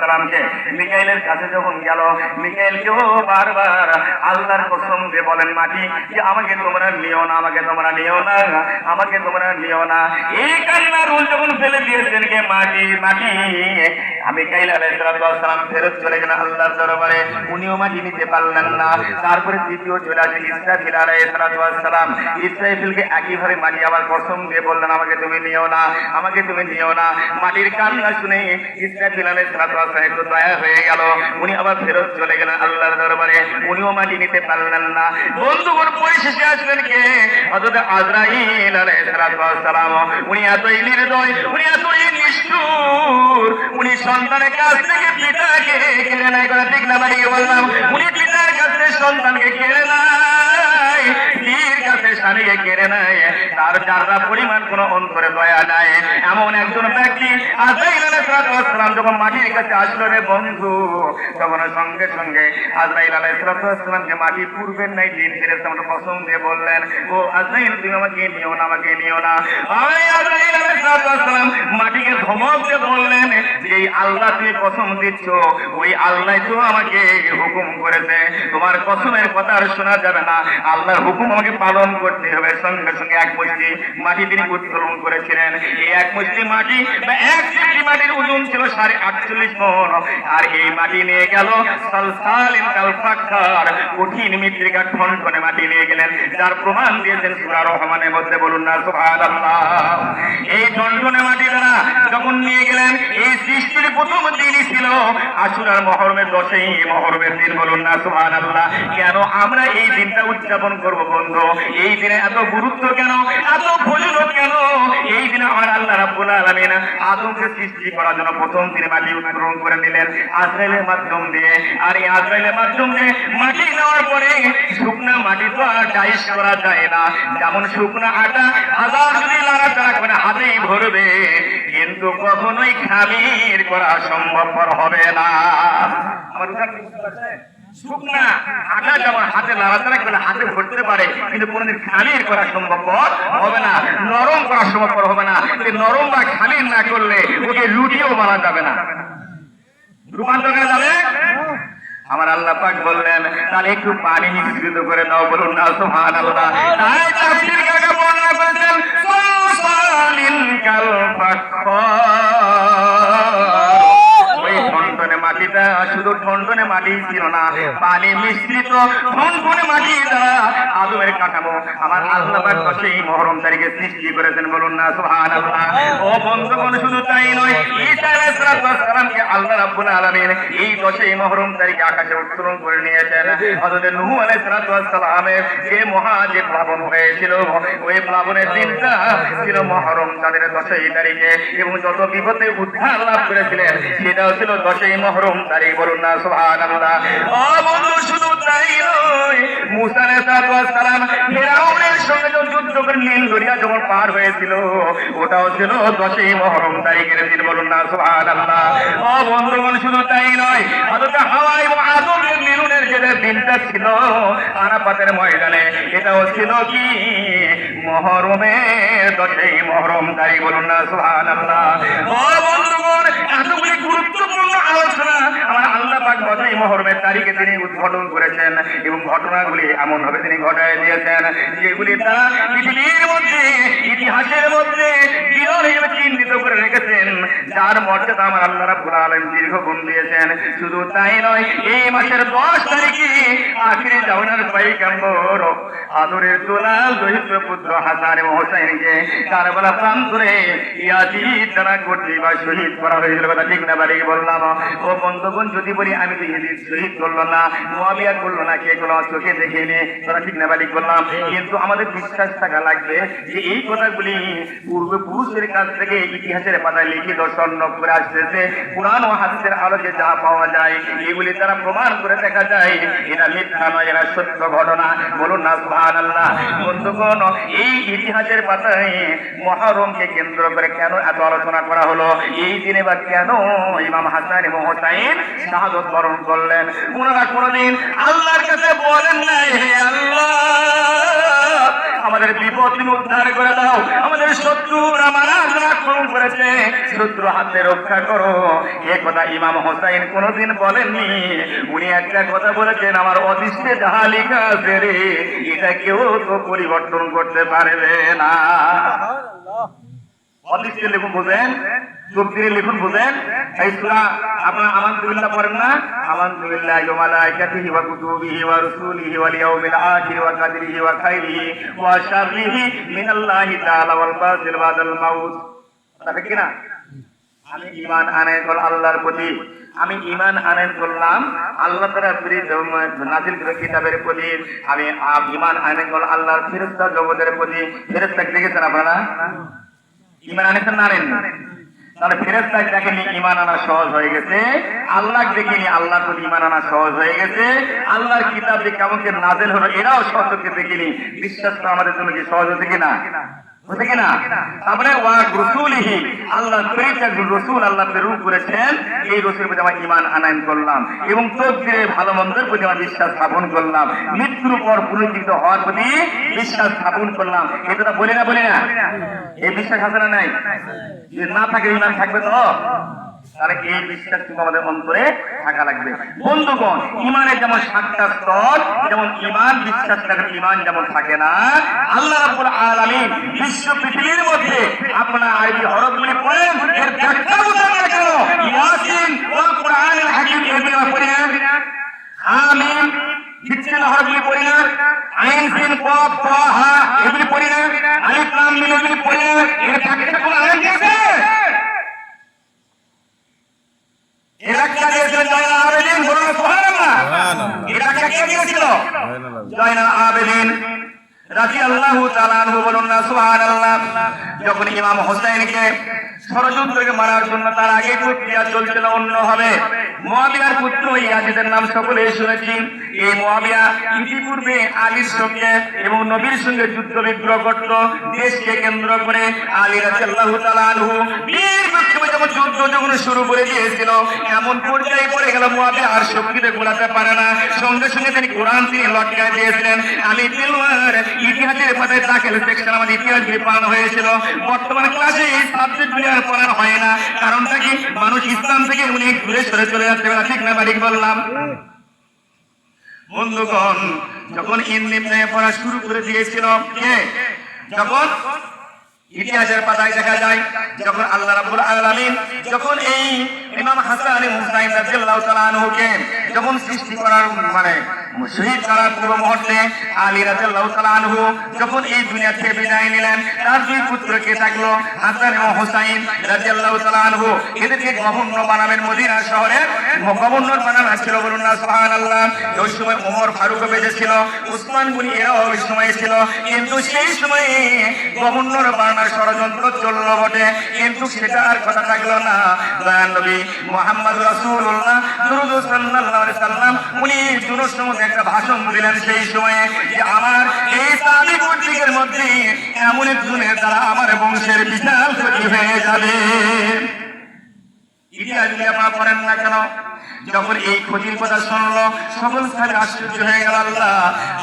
Speaker 1: সালামকে। মিকাইলের কাছে যখন গেল, মিকাইলকেও বারবার আল্লাহর কসম দিয়ে বলেন, মাটি যে আমাকে তোমরা নিও না, আমাকে তোমরা নিও না, আমাকে তোমরা নিও না। এই কান্নার রুল যখন ফেলে দিয়েছেন কে? মাটি, মাটি। মিকাইল আলাইহিস সালাম ফেরত চলে গেলেন আল্লাহর দরবারে, উনিও মাটি নিতে পারলেন না। তারপরে দ্বিতীয় চলে আসে ইসরাফিল আলাইহিস সালাম। ইসরাফিলকে একইভাবে মাটি আবার কসম দিয়ে বললেন, আমাকে তুমি নিও না, আমাকে তুমি নিও না। মাটির কান্না শুনে ইসরাফিল আলাইহিস সালাম একটু দয়া হয়ে গেল, উনি আবার ফেরত চলে গেলেন আল্লাহর দরবারে, উনিও মাটি নিতে পারলেন না। বন্ধুগণ, পরিশেষে আসলেন কে? হযরত আজরাইল আলাইহিস সালাম। উনি এতই নির্দয়, উনি এতই নিষ্ঠুর, উনি সন্তানের কাছ থেকে পিতাকে কেড়ে নেয়। কথা ঠিক না বাড়িয়ে বললাম? উনি পিতার কাছ থেকে সন্তানকে কেড়ে নেয়, স্ত্রীর কাছে স্বামীকে কেড়ে নেয়, তার যারা পরিমাণ কোন অন্তরে দয়া নাই। এমন একজন ব্যক্তি আজরাইল আলাইহিস সালাম যখন মাটির কাছে আসলো রে বন্ধু, তখন সঙ্গে সঙ্গে আজরাইল আলাইহিস সালামকে মাটি পূর্বের নাই দিন ফেরেশতা আমাকে কসম দিয়ে বললেন, ও আজরাইল তুমি আমাকে নিও না, আমাকে নিও না। আজরাইল আলাইহিস সালাম মাটিকে ধমক দিয়ে বললেন, এই আল্লাহ তুমি কসম দিচ্ছ, ওই আল্লাহ তো আমাকে হুকুম করেছে, তোমার কসমের কথা আর শোনা যাবে না, আল্লাহর হুকুম আমাকে পালন করতে হবে। সঙ্গে সঙ্গে এক মুষ্টি মাটি তিনি উত্তোলন করেছিলেন। এই এক মুষ্টি মাটি বা এক চিমটি মাটির ওজন ছিল 48.5 মণ। আর এই মাটি নিয়ে গেল সালসালিন কাল ফাখার, কঠিন মৃত্তিকা ঠনঠনে মাটি নিয়ে গেলেন, যার প্রমাণ দিয়েছেন সূরা রহমানের মধ্যে। বলুন না সুবহানাল্লাহ। এই ঠনঠনে মাটি দ্বারা যখন নিয়ে গেলেন, এই সৃষ্টির প্রথম দিনই ছিল আশুরার মহরমের 10ই মহরমের দিন। বলুন না সুবহানাল্লাহ। কেন আমরা এই দিনটা উদযাপন করব বন্ধু? এই দিনে এত গুরুত্ব কেন, এত ফজিলত কেন? এই দিনে আমার আল্লাহ রাব্বুল আলামিন আদমকে সৃষ্টি করার জন্য প্রথম দিনে মাটি উত্তোলন করে নিলেন আজরাইলের মাধ্যম দিয়ে। আর এই আজরাইলের মাধ্যম দিয়ে মাটি নেওয়ার পরে শুকনা মাটি তো আর ডাইস করা যায় না। যেমন শুকনা আটা হাজার যদি লাড়াচাড়া করে হাতেই ভরবে, কিন্তু কখনোই খামির করা সম্ভবপর হবে না। আমার শুকনা আটা যেমন হাতে নাড়াচাড়া করলে হাতে ভরতে পারে, কিন্তু কোনোদিন খামির করা সম্ভবপর হবে না, নরম করা সম্ভবপর হবে না। নরম বা খামির না করলে ওকে রুটিও বানা যাবে না, রূপান্তর করা যাবে। আমার আল্লাহ পাক বললেন, তাহলে একটু পানি মিশ্রিত করে দাও। বলুন না সুবহানাল্লাহ। তাই তাফসীর কাকা বর্ণনা করেছেন, সালসালিন কাল ফাখার। ওই ঠনঠনে মাটিটা শুধু ঠনঠনে মাটি ছিল না, পানি মিশ্রিত ঠনঠনে মাটি দ্বারা আদমের কাঠামো আমার আল্লাহ পাক 10ই মুহররম তারিখে সৃষ্টি করেছেন। বলুন না সুবহানাল্লাহ। ও বন্ধুগণ, শুধু তাই নয়, ঈসা আলাইহিস সালামকে আল্লাহ রাব্বুল আলামিন এই 10ই মুহররম তারিখে আকাশে উত্তোলন করে নিয়েছেন। হযরত নূহ আলাইহিস সালামের যে যে প্লাবন হয়েছিল, ওই প্লাবনের দিনটা ছিল মুহররম চাঁদের 10ই তারিখে, এবং যত বিপদে উদ্ধার লাভ করেছিলেন সেটাও ছিল 10ই মুহররম তারিখ। বলুন না সুবহানাল্লাহ। ও বন্ধু, শুধু তাই নয়, মুসা আলাইহিস সালাম ফিরআউনের সঙ্গে যুদ্ধ করে নীল দরিয়া যখন পার হয়েছিল, ওটাও ছিল 10ই মুহররম তারিখের দিন। বলুন না সুবহানাল্লাহ। ও বন্ধুগণ, শুধু তাই নয়, হযরত হাওয়া এবং আদমের মিলনের যে দিনটা ছিল আরাফাতের ময়দানে, এটাও ছিল কি মুহররমের 10ই মুহররম তারিখ। বলুন না সুবহানাল্লাহ। ও বন্ধুগণ, বন্ধুগণ, এতগুলি গুরুত্বপূর্ণ আলোচনা আমার আল্লাহ পাক বছর মহরমের তারিখে তিনি উদ্ঘাটন করেছেন এবং ঘটনাগুলি এমন ভাবে তিনি ঘটায় দিয়েছেন যেগুলি তারা পৃথিবীর মধ্যে ইতিহাসের মধ্যে বিরল হিসেবে চিহ্নিত করে রেখেছেন, যার মর্যাদা আমার আল্লাহ রাব্বুল আলামিন দীর্ঘগুণ দিয়েছেন। শুধু তাই নয়, এই মাসের 10 তারিখে আখিরে জামানার পয়গম্বর আদরের দুলাল দহিত পুত্র হাসান এবং হোসেনকে কারবালা প্রান্তরে ইয়াজিদ দ্বারা কর্তৃক বা শহীদ করা হয়েছিল। কথা ঠিক না বাড়ি বললাম? ও বন্ধুগণ, যদি বলি আমি তো ইয়াজিদ শহীদ করলো না, মুয়াবিয়া করলো না, কে করলো চোখে দেখিনি, কথা ঠিক না বাড়ি বললাম? কিন্তু আমাদের বিশ্বাস থাকা লাগবে যে এই কথাগুলি পূর্বপুরুষের কাছ থেকে ইতিহাসের পাতায় লিখিত স্বর্ণ করে আসতেছে। কুরআন ও হাদিসের আলোকে যা পাওয়া যায় এগুলি তারা প্রমাণ করে দেখা যায় এটা মিথ্যা নয়, এরা সত্য ঘটনা। বলুন না সুবহানাল্লাহ। বন্ধুগণ, এই ইতিহাসের পাতায় মুহররমকে কেন্দ্র করে কেন এত আলোচনা করা হলো, এই দিনে বা কেন ইমাম হাসান এবং হোসেন শাহাদত বরণ করলেন? ওনারা কোনদিন আল্লাহর কাছে বলেন নাই, হে আল্লাহ আমাদের বিপদ তুমি উদ্ধার করে দাও, আমাদের শত্রুরা আমাদের আক্রমণ করেছে, শত্রু হাতে রক্ষা করো। এ কথা ইমাম হোসেন কোনদিন বলেননি। উনি একটা কথা বলেছেন, আমার অদৃষ্টে যাহা লেখা আছে রে, এটা কেউ তো পরিবর্তন করতে পারবে না।
Speaker 3: সুবহানাল্লাহ।
Speaker 1: অদৃষ্টে লিখুন বুঝেন, চোখ দিয়ে লিখুন বুঝেন। এই সূরা আপনারা আলহামদুলিল্লাহ পড়েন না? আলহামদুলিল্লাহ ওয়া মালাইকাতিহি ওয়া কুতুবিহি ওয়া রাসূলিহি ওয়াল ইয়াউমিল আখির ওয়া কাদরিহি ওয়া খাইরিহি ওয়া শাররিহি মিনাল্লাহি তাআলা ওয়াল বাতিল বাদাল মাউত। তাহলে কি না? আমি ঈমান আনয়ন করলাম আল্লাহর প্রতি, আমি ঈমান আনয়ন করলাম আল্লাহ তাআলা নাযিল করা কিতাবের প্রতি, আমি ঈমান আনয়ন করলাম আল্লাহর ফেরেশতা জগতের প্রতি। ফেরেশতা দেখেছেন আপনারা? ঈমান আনেছেন না আনেন? তাহলে ফেরেশতা দেখেনি, ঈমান আনা সহজ হয়ে গেছে। আল্লাহ দেখেনি, আল্লাহর প্রতি ঈমান আনা সহজ হয়ে গেছে। আল্লাহর কিতাব যে কেমন করে নাযিল হলো এরাও সহজকে দেখেনি। বিশ্বাস তো আমাদের জন্য কি সহজ হচ্ছে কিনা? হচ্ছে কিনা? তারপরে ওয়া রাসূলিহি, আল্লাহ প্রেরিত রাসূল আল্লাহ প্রেরণ করেছেন, এই রাসূলের প্রতি আমরা ঈমান আনয়ন করলাম এবং তকদীরে ভালো মন্দের প্রতি আমরা বিশ্বাস স্থাপন করলাম, মৃত্যুর পর পুনরুজ্জীবিত হওয়ার প্রতি বিশ্বাস স্থাপন করলাম। এটা বলি না? বলি না? এই বিশ্বাস আছে না নাই? যে না থাকে ঈমান থাকবে তো? তাহলে এই বিশ্বাস কিন্তু আমাদের অন্তরে থাকা লাগবে। বন্ধুগণ, ঈমানের যেমন 7টা স্তর, যেমন ঈমান বিশ্বাস থাকে, ঈমান যেমন থাকে না, আল্লাহ রাব্বুল আলামিন বিশ্ব পৃথিবীর মধ্যে আপনারা আরবি হরফগুলি পড়েন, এর ব্যাখ্যা বুঝেন না কেন? ইয়াসিন ওয়াল কুরআনিল হাকিম এগুলি পড়ি না? আমিন বিচ্ছিন্ন হরফগুলি পড়ি না? আইন সিন কফ ত হা এগুলি পড়ি না? আলিফ লাম মিম এগুলি পড়ি না? এর ব্যাখ্যা কোন আলেম দিয়েছে? যখন ইমাম হোসেনকে ষড়যন্ত্রকে মারার জন্য তার আগে প্রক্রিয়া চলছিল অন্যভাবে, মুয়াবিয়ার পুত্র ইয়াজিদের নাম সকলেই শুনেছি। এই মুয়াবিয়া ইতিপূর্বে আলীর সঙ্গে এবং নবীর সঙ্গে যুদ্ধ বিগ্রহ করত। দেশকে কেন্দ্র করে আলী রাদিয়াল্লাহু তাআলা আনহু বীর বিক্রমে যখন যুদ্ধ যখন শুরু করে দিয়েছিল, এমন পর্যায়ে পড়ে গেল মুয়াবিয়া আর শক্তিতে গোলাতে পারে না। সঙ্গে সঙ্গে তিনি কোরআন তিনি লটকায় দিয়েছিলেন। আমি তেলওয়ার ইতিহাসের পাতায় দাখিল সেকশন আমাদের ইতিহাস দিয়ে পড়ানো হয়েছিল। বর্তমান ক্লাসে এই সাবজেক্ট গুলি আর পড়ানো হয় না। কারণটা কি? মানুষ ইসলাম থেকে অনেক দূরে সরে চলে যাচ্ছে। ঠিক না ঠিক বললাম? বন্ধুগণ, যখন ইলমে পড়া শুরু করে দিয়েছিল কে? যখন ইতিহাসের পাতায় দেখা যায়, যখন আল্লাহ রাব্বুল আলামিন যখন এই ইমাম হাসান এবং হুসাইন রাদিয়াল্লাহু তাআলা আনহুকে যখন সৃষ্টি করার মানে শহীদ করার পূর্ব মুহূর্তে আলী রাদিয়াল্লাহু তাআলা আনহু যখন এই দুনিয়া থেকে বিদায় নিলেন, তার দুই পুত্রকে থাকলো হাসান এবং হুসাইন রাদিয়াল্লাহু তাআলা আনহু, এদেরকে গভর্নর বানাবেন, মদিনা শহরের গভর্নর বানানো ছিল। বলুন না সুবহানাল্লাহ। ওই সময় ওমর ফারুক বেঁচে ছিল, উসমান গনি এরাও ওই সময় ছিল, কিন্তু সেই সময়ে গভর্নর বানানোর ষড়যন্ত্র চললো বটে, কিন্তু সেটা আর কথা থাকলো না। দয়াল নবী মুহাম্মদ রাসূলুল্লাহ দুরূদ সাল্লাল্লাহু আলাইহি সাল্লাম উনি জুনুস সম্বন্ধে একটা ভাষণ দিলেন সেই সময়ে যে আমার এই সাহাবী পরিবারের মধ্যে এমন একজনের দ্বারা আমার বংশের বিশাল ক্ষতি হয়ে যাবে। ইতিহাস যদি আপনারা পড়েন না কেন, যখন এই ক্ষতির কথা শুনলো সকল সাহেব আশ্চর্য হয়ে গেল, আল্লাহ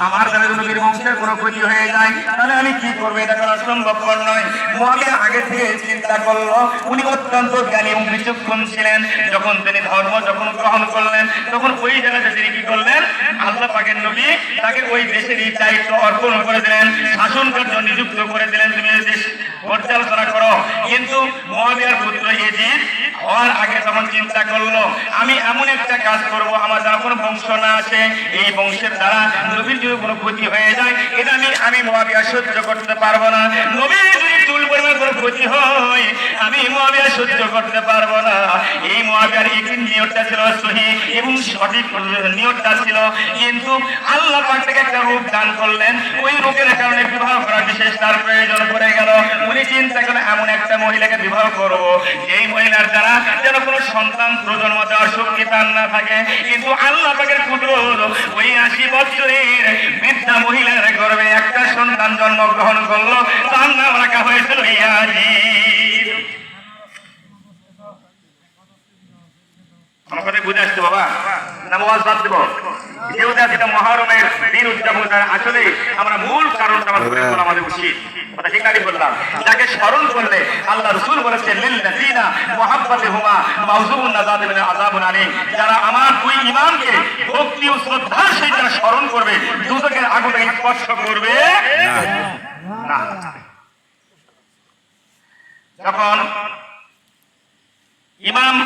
Speaker 1: আমার দ্বারা যদি নবীর বংশের কোনো ক্ষতি হয়ে যায় তাহলে আমি কি করবো, এটা করা সম্ভবপর নয়। মুআবিয়া আগে থেকে চিন্তা করলো, উনি অত্যন্ত জ্ঞানী এবং বিচক্ষণ ছিলেন। যখন তিনি ধর্ম যখন গ্রহণ করলেন তখন ওই জায়গাতে তিনি কি করলেন, আল্লাহ পাকের নবী তাকে ওই দেশের এই দায়িত্ব অর্পণ করে দিলেন, শাসন কার্য নিযুক্ত করে দিলেন, তুমি এই দেশ পরিচালনা করো। কিন্তু মুআবিয়ার পুত্র ইয়াজিদ হওয়ার আগে তখন চিন্তা করলো, আমি এমন একটা কাজ করব আমার দ্বারা কোনো বংশ না আসে, এই বংশের দ্বারা নবীর যদি কোনো ক্ষতি হয়ে যায় এটা আমি মুআবিয়া সহ্য করতে পারবো না। নবীর যদি চুল পরিমাণ কোনো ক্ষতি হয় আমি মুআবিয়া সহ্য করতে পারবো না। এই মুআবিয়ার এই নিয়তটা ছিল সহি এবং সঠিক নিয়তটা ছিল, কিন্তু আল্লাহ পাক তাকে একটা রূপ দান করলেন, ওই রূপের কারণে বিবাহ করা বিশেষ তার প্রয়োজন পড়ে গেল। উনি চিন্তা করলেন এমন একটা মহিলাকে বিবাহ করবো এই মহিলার দ্বারা যেন কোনো সন্তান প্রজন্ম দেওয়ার শক্তি তার না থাকে। কিন্তু আল্লাহ পাকের কুদরত, ওই 80 বছরের বৃদ্ধা মহিলার গর্ভে একটা সন্তান জন্মগ্রহণ করলো, তার নাম রাখা হয়েছিল ইয়াজিদ। আমার কথা বুঝে আসছে বাবা না ওয়াজ বাদ দেব? যেহেতু আজকে মহরমের দিন উদযাপন আসলে আমরা মূল কারণটা আমাদের উচিত কথা ঠিক নাকি বললাম, যাকে স্মরণ করলে আল্লাহ রাসূল বলেছেন লিল্লাযিনা মুহাব্বাতুহুমা মাউযুবুন নাজাত মিন আযাবুন আলীম, যারা আমার দুই ইমামকে ভক্তি ও শ্রদ্ধার সহিত যারা স্মরণ করবে দুজকের আগুনে স্পর্শ করবে না। যখন ইমাম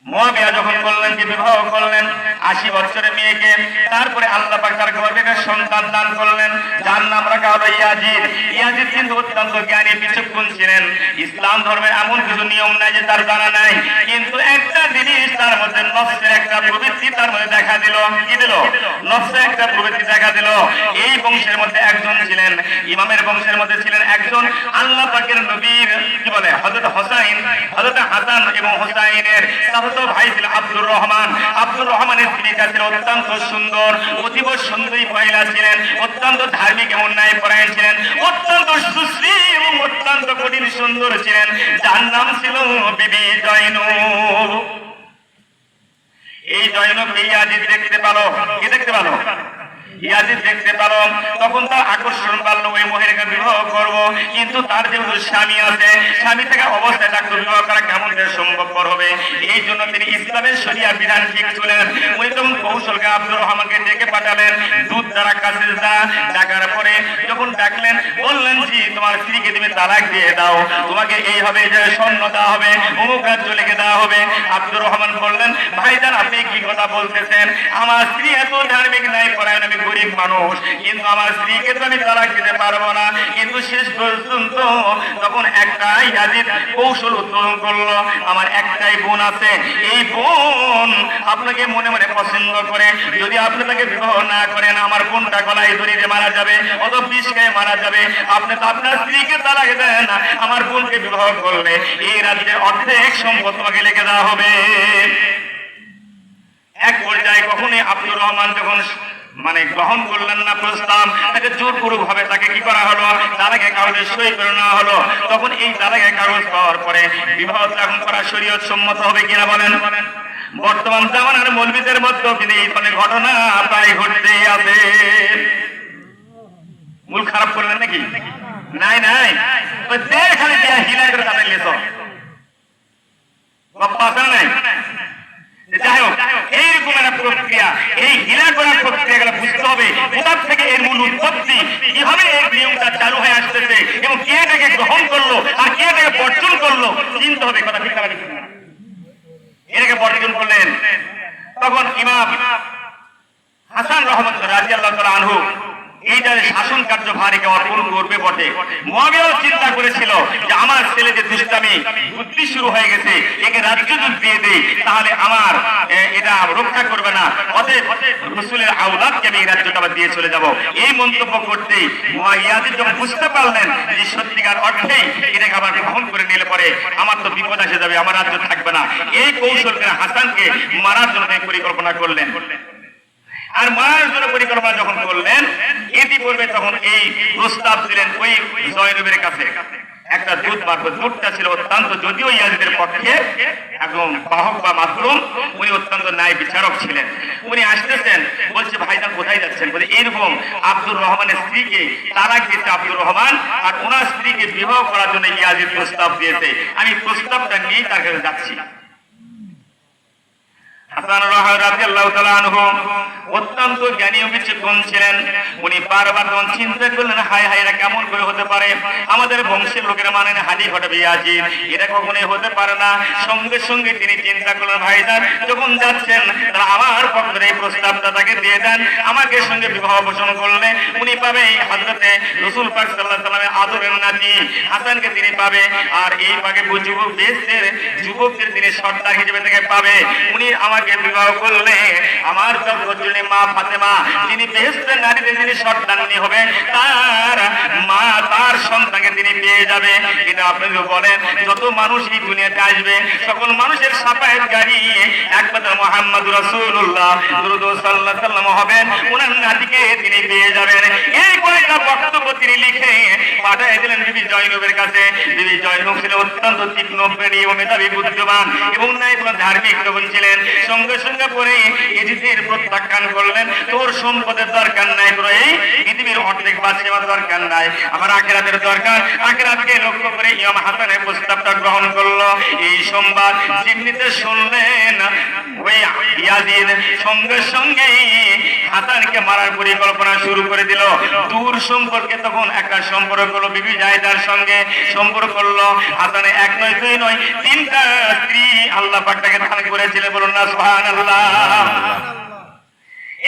Speaker 1: মুআবিয়া যখন বললেন যে বিবাহ করলেন 80 বছরের মেয়েকে, তারপরে আল্লাহ পাক তার গর্ভে একটা সন্তান দান করলেন যার নাম রাখা হলো ইয়াজিদ। ইয়াজিদ কিন্তু অত্যন্ত জ্ঞানী বিচক্ষণ ছিলেন। ইসলাম ধর্মের এমন কিছু নিয়ম নাই যে তার জানা নাই, কিন্তু একটা জিনিস তার মধ্যে নফসের একটা প্রবৃত্তি তার মধ্যে দেখা দিল। কি দিল? নফসের একটা প্রবৃত্তি দেখা দিল। এই বংশের মধ্যে একজন ছিলেন, ইমামের বংশের মধ্যে ছিলেন একজন আল্লাহ পাকের নবীর কি বলে হযরত হোসাইন, হযরত হাসান এবং হোসাইনের ভাই ছিল আব্দুর রহমান। আব্দুর রহমানের স্ত্রীটা ছিল অত্যন্ত সুন্দর, অতীব সুন্দরী মহিলা ছিলেন, অত্যন্ত ধার্মিক এবং ন্যায়পরায়ণ ছিলেন, অত্যন্ত সুশ্রী এবং অত্যন্ত কঠিন সুন্দর ছিলেন, যার নাম ছিল বিবি জয়নব। এই জয়নবকে ইয়াজিদ দেখতে পেলো। কি দেখতে পেলো? ইয়াজিদ দেখতে পেল, তখন তার আকর্ষণ বাড়লো ওই মহিলাকে বিবাহ করব, কিন্তু তার যেহেতু স্বামী আছে, স্বামী থেকে অবস্থায় তাকে বিবাহ করা কেমন সম্ভবপর হবে? এই জন্য তিনি ইসলামের শরিয়া বিধান ঠিক ছিলেন। উনি তখন কৌশলকে আব্দুর রহমানকে ডেকে পাঠালেন, দুধ দ্বারা কাছে ডাকার পরে যখন ডাকলেন বললেন জি তোমার স্ত্রীকে তুমি তালাক দিয়ে দাও, তোমাকে এই হবে যে স্বর্ণ দেওয়া হবে, অমুক রাজ্য লিখে দেওয়া হবে। আব্দুর রহমান বললেন ভাইজান আপনি কি কথা বলতেছেন, আমার স্ত্রী এত ধার্মিক নাই পরায়ণ, আমি গরিব মানুষ, কিন্তু আমার স্ত্রীকে তো আমি তালাক দিতে পারবো না। কিন্তু শেষ পর্যন্ত তখন একটা ইয়াজিদ কৌশল উদ্ভাবন করলো, আমার একটাই বোন আছে, এই বোন আপনাকে মনে মনে পছন্দ করে, যদি আপনি তাকে বিবাহ না করেন আমার বোনটা গলায় দড়িতে মারা যাবে, অত বিষ খেয়ে মারা যাবে। আপনি তো আপনার স্ত্রীকে তালাক দেন, আমার বোনকে বিবাহ করলে এই রাজ্যের অর্ধেক সম্পদ তোমাকে লিখে দেওয়া হবে। এক পর্যায়ে কখনই আব্দুর রহমান যখন গ্রহণ করলেন না প্রস্তাব, তাকে জোরপূর্বক ভাবে তাকে কি করা হলো, তালাকের কাগজে সই করে নেওয়া হলো। তখন এই তালাকের কাগজ পাওয়ার পরে বিবাহ এখন করা শরীয়ত সম্মত হবে কিনা বলেন? বর্তমান জামানার মৌলবীদের মধ্যে কিন্তু এই ধরনের ঘটনা প্রায় ঘটতেই আছে। মূল খারাপ করলেন নাকি? নাই নাই, ওই দেড় খালি দিয়া হিলা করে তাদের লেছ গপ্পা আছে নাই? যাই হোক, এইরকম একটা প্রক্রিয়া, এই হিলা করার প্রক্রিয়াগুলো বুঝতে হবে কোথা থেকে এর মূল উৎপত্তি, কিভাবে এই নিয়মটা চালু হয়ে আসতেছে এবং কে এটাকে গ্রহণ করলো আর কে এটাকে বর্জন করলো চিনতে হবে। কথা ঠিক না? এটাকে বর্জন করলেন তখন ইমাম হাসান রাহমাতুল্লাহ রাদিয়াল্লাহু তাআলা আনহু এইটার শাসন কার্যভারীকে অর্পণ করবে বটে। মুআবিয়া চিন্তা করেছিল যে আমার ছেলে যে দুষ্টামি বুদ্ধি শুরু হয়ে গেছে, একে রাজ্য যদি দিয়ে দেই তাহলে আমার এটা রক্ষা করবে না, অতএব রাসূলের আওলাদকে আমি এই রাজ্যটা দিয়ে চলে যাব। এই মন্তব্য করতেই ইয়াজিদ যখন বুঝতে পারলেন যে সত্যিকার অর্থেই এটাকে আবার গ্রহণ করে নিলে পরে আমার তো বিপদ এসে যাবে, আমার রাজ্য থাকবে না, এই কৌশল করে হাসানকে মারার জন্য পরিকল্পনা করলেন। আর মারার জন্য পরিকল্পনা যখন করলেন ইতিপূর্বে তখন এই প্রস্তাব দিলেন ওই জয়নবের কাছে, একটা দূত মারফত। দূতটা ছিল অত্যন্ত, যদিও ইয়াজিদের পক্ষে একদম বাহক বা মাধ্যম, উনি অত্যন্ত ন্যায় বিচারক ছিলেন। উনি আসতেছেন, বলছে ভাইজান কোথায় যাচ্ছেন? বলে এরকম আব্দুর রহমানের স্ত্রীকে তালাক দিতে আব্দুর রহমান, আর ওনার স্ত্রীকে বিবাহ করার জন্য ইয়াজিদ প্রস্তাব দিয়েছে, আমি প্রস্তাবটা নিয়ে তার কাছে যাচ্ছি। হাসান রাদিয়াল্লাহু তাআলা আনহু অত্যন্ত জ্ঞানী ও বিচক্ষণ ছিলেন। উনি বারবার তখন চিন্তা করলেন, হায় হায়, এরা কেমন করে হতে পারে? আমাদের বংশের লোকেরা মানে না হাদি ঘটাবে ইয়াজিদ, এটা কখনোই হতে পারে না। সঙ্গে সঙ্গে তিনি চিন্তা করলেন, ভাইজান যখন যাচ্ছেন তারা আমার পক্ষে এই প্রস্তাবটা তাকে দিয়ে দেন, আমাকে সঙ্গে বিবাহ পোষণ করলে উনি পাবে হযরতে রাসূল পাক সাল্লাল্লাহু আলাইহি ওয়াসাল্লামের আদরের নাতি হাসানকে তিনি পাবে, আর এই পাকে যুবক দেশের যুবকদের তিনি সর্দার হিসেবে থেকে পাবে। উনি আমাকে বিবাহ করলে আমার জন্য মা ফাতেমা, তিনি বেহেশতের নারীতে তিনি সর্দারনি হবে, তার মা তার সন্তানকে তিনি পেয়ে যাবে। এটা আপনি বলেন, যত মানুষ এই দুনিয়াতে আসবে সকল মানুষের সাফায়েত গাড়ি একমাত্র মুহাম্মদুর রাসূলুল্লাহ দুরূদ সাল্লাল্লাহু আলাইহি ওয়াসাল্লাম হবেন, ওনার নাতিকে তিনি পেয়ে যাবেন। এই কয়েকটা বক্তব্য তিনি লিখে পাঠিয়ে দিলেন বিবি জয়নবের কাছে। বিবি জয়নব ছিল অত্যন্ত তীক্ষ্ণ প্রেমী ও মেধাবী বুদ্ধিমান এবং ধার্মিক লোক ছিলেন। সঙ্গে সঙ্গে পরে ইয়াজিদের প্রত্যাখ্যান করলেন, তোর সম্পদের দরকার নাই, তোর এই পৃথিবীর অর্ধেক বাদশাহর দরকার নাই, আমার আখিরাতের দরকার। আখিরাতকে লক্ষ্য করে ইমাম হাসানের প্রস্তাবটা গ্রহণ করলো। এই সংবাদ যেমনিতে শুনলেন ওই ইয়াজিদ সঙ্গে সঙ্গে হাসানকে মারার পরিকল্পনা শুরু করে দিল। দূর সম্পর্কে তখন একটা সম্পর্ক হলো, বিবি জায়দার সঙ্গে সম্পর্ক করলো। হাসানে এক নয় দুই নয় তিনটা স্ত্রী আল্লাহ পাক তাকে দান করেছিলেন, বলুন না সুবহানাল্লাহ।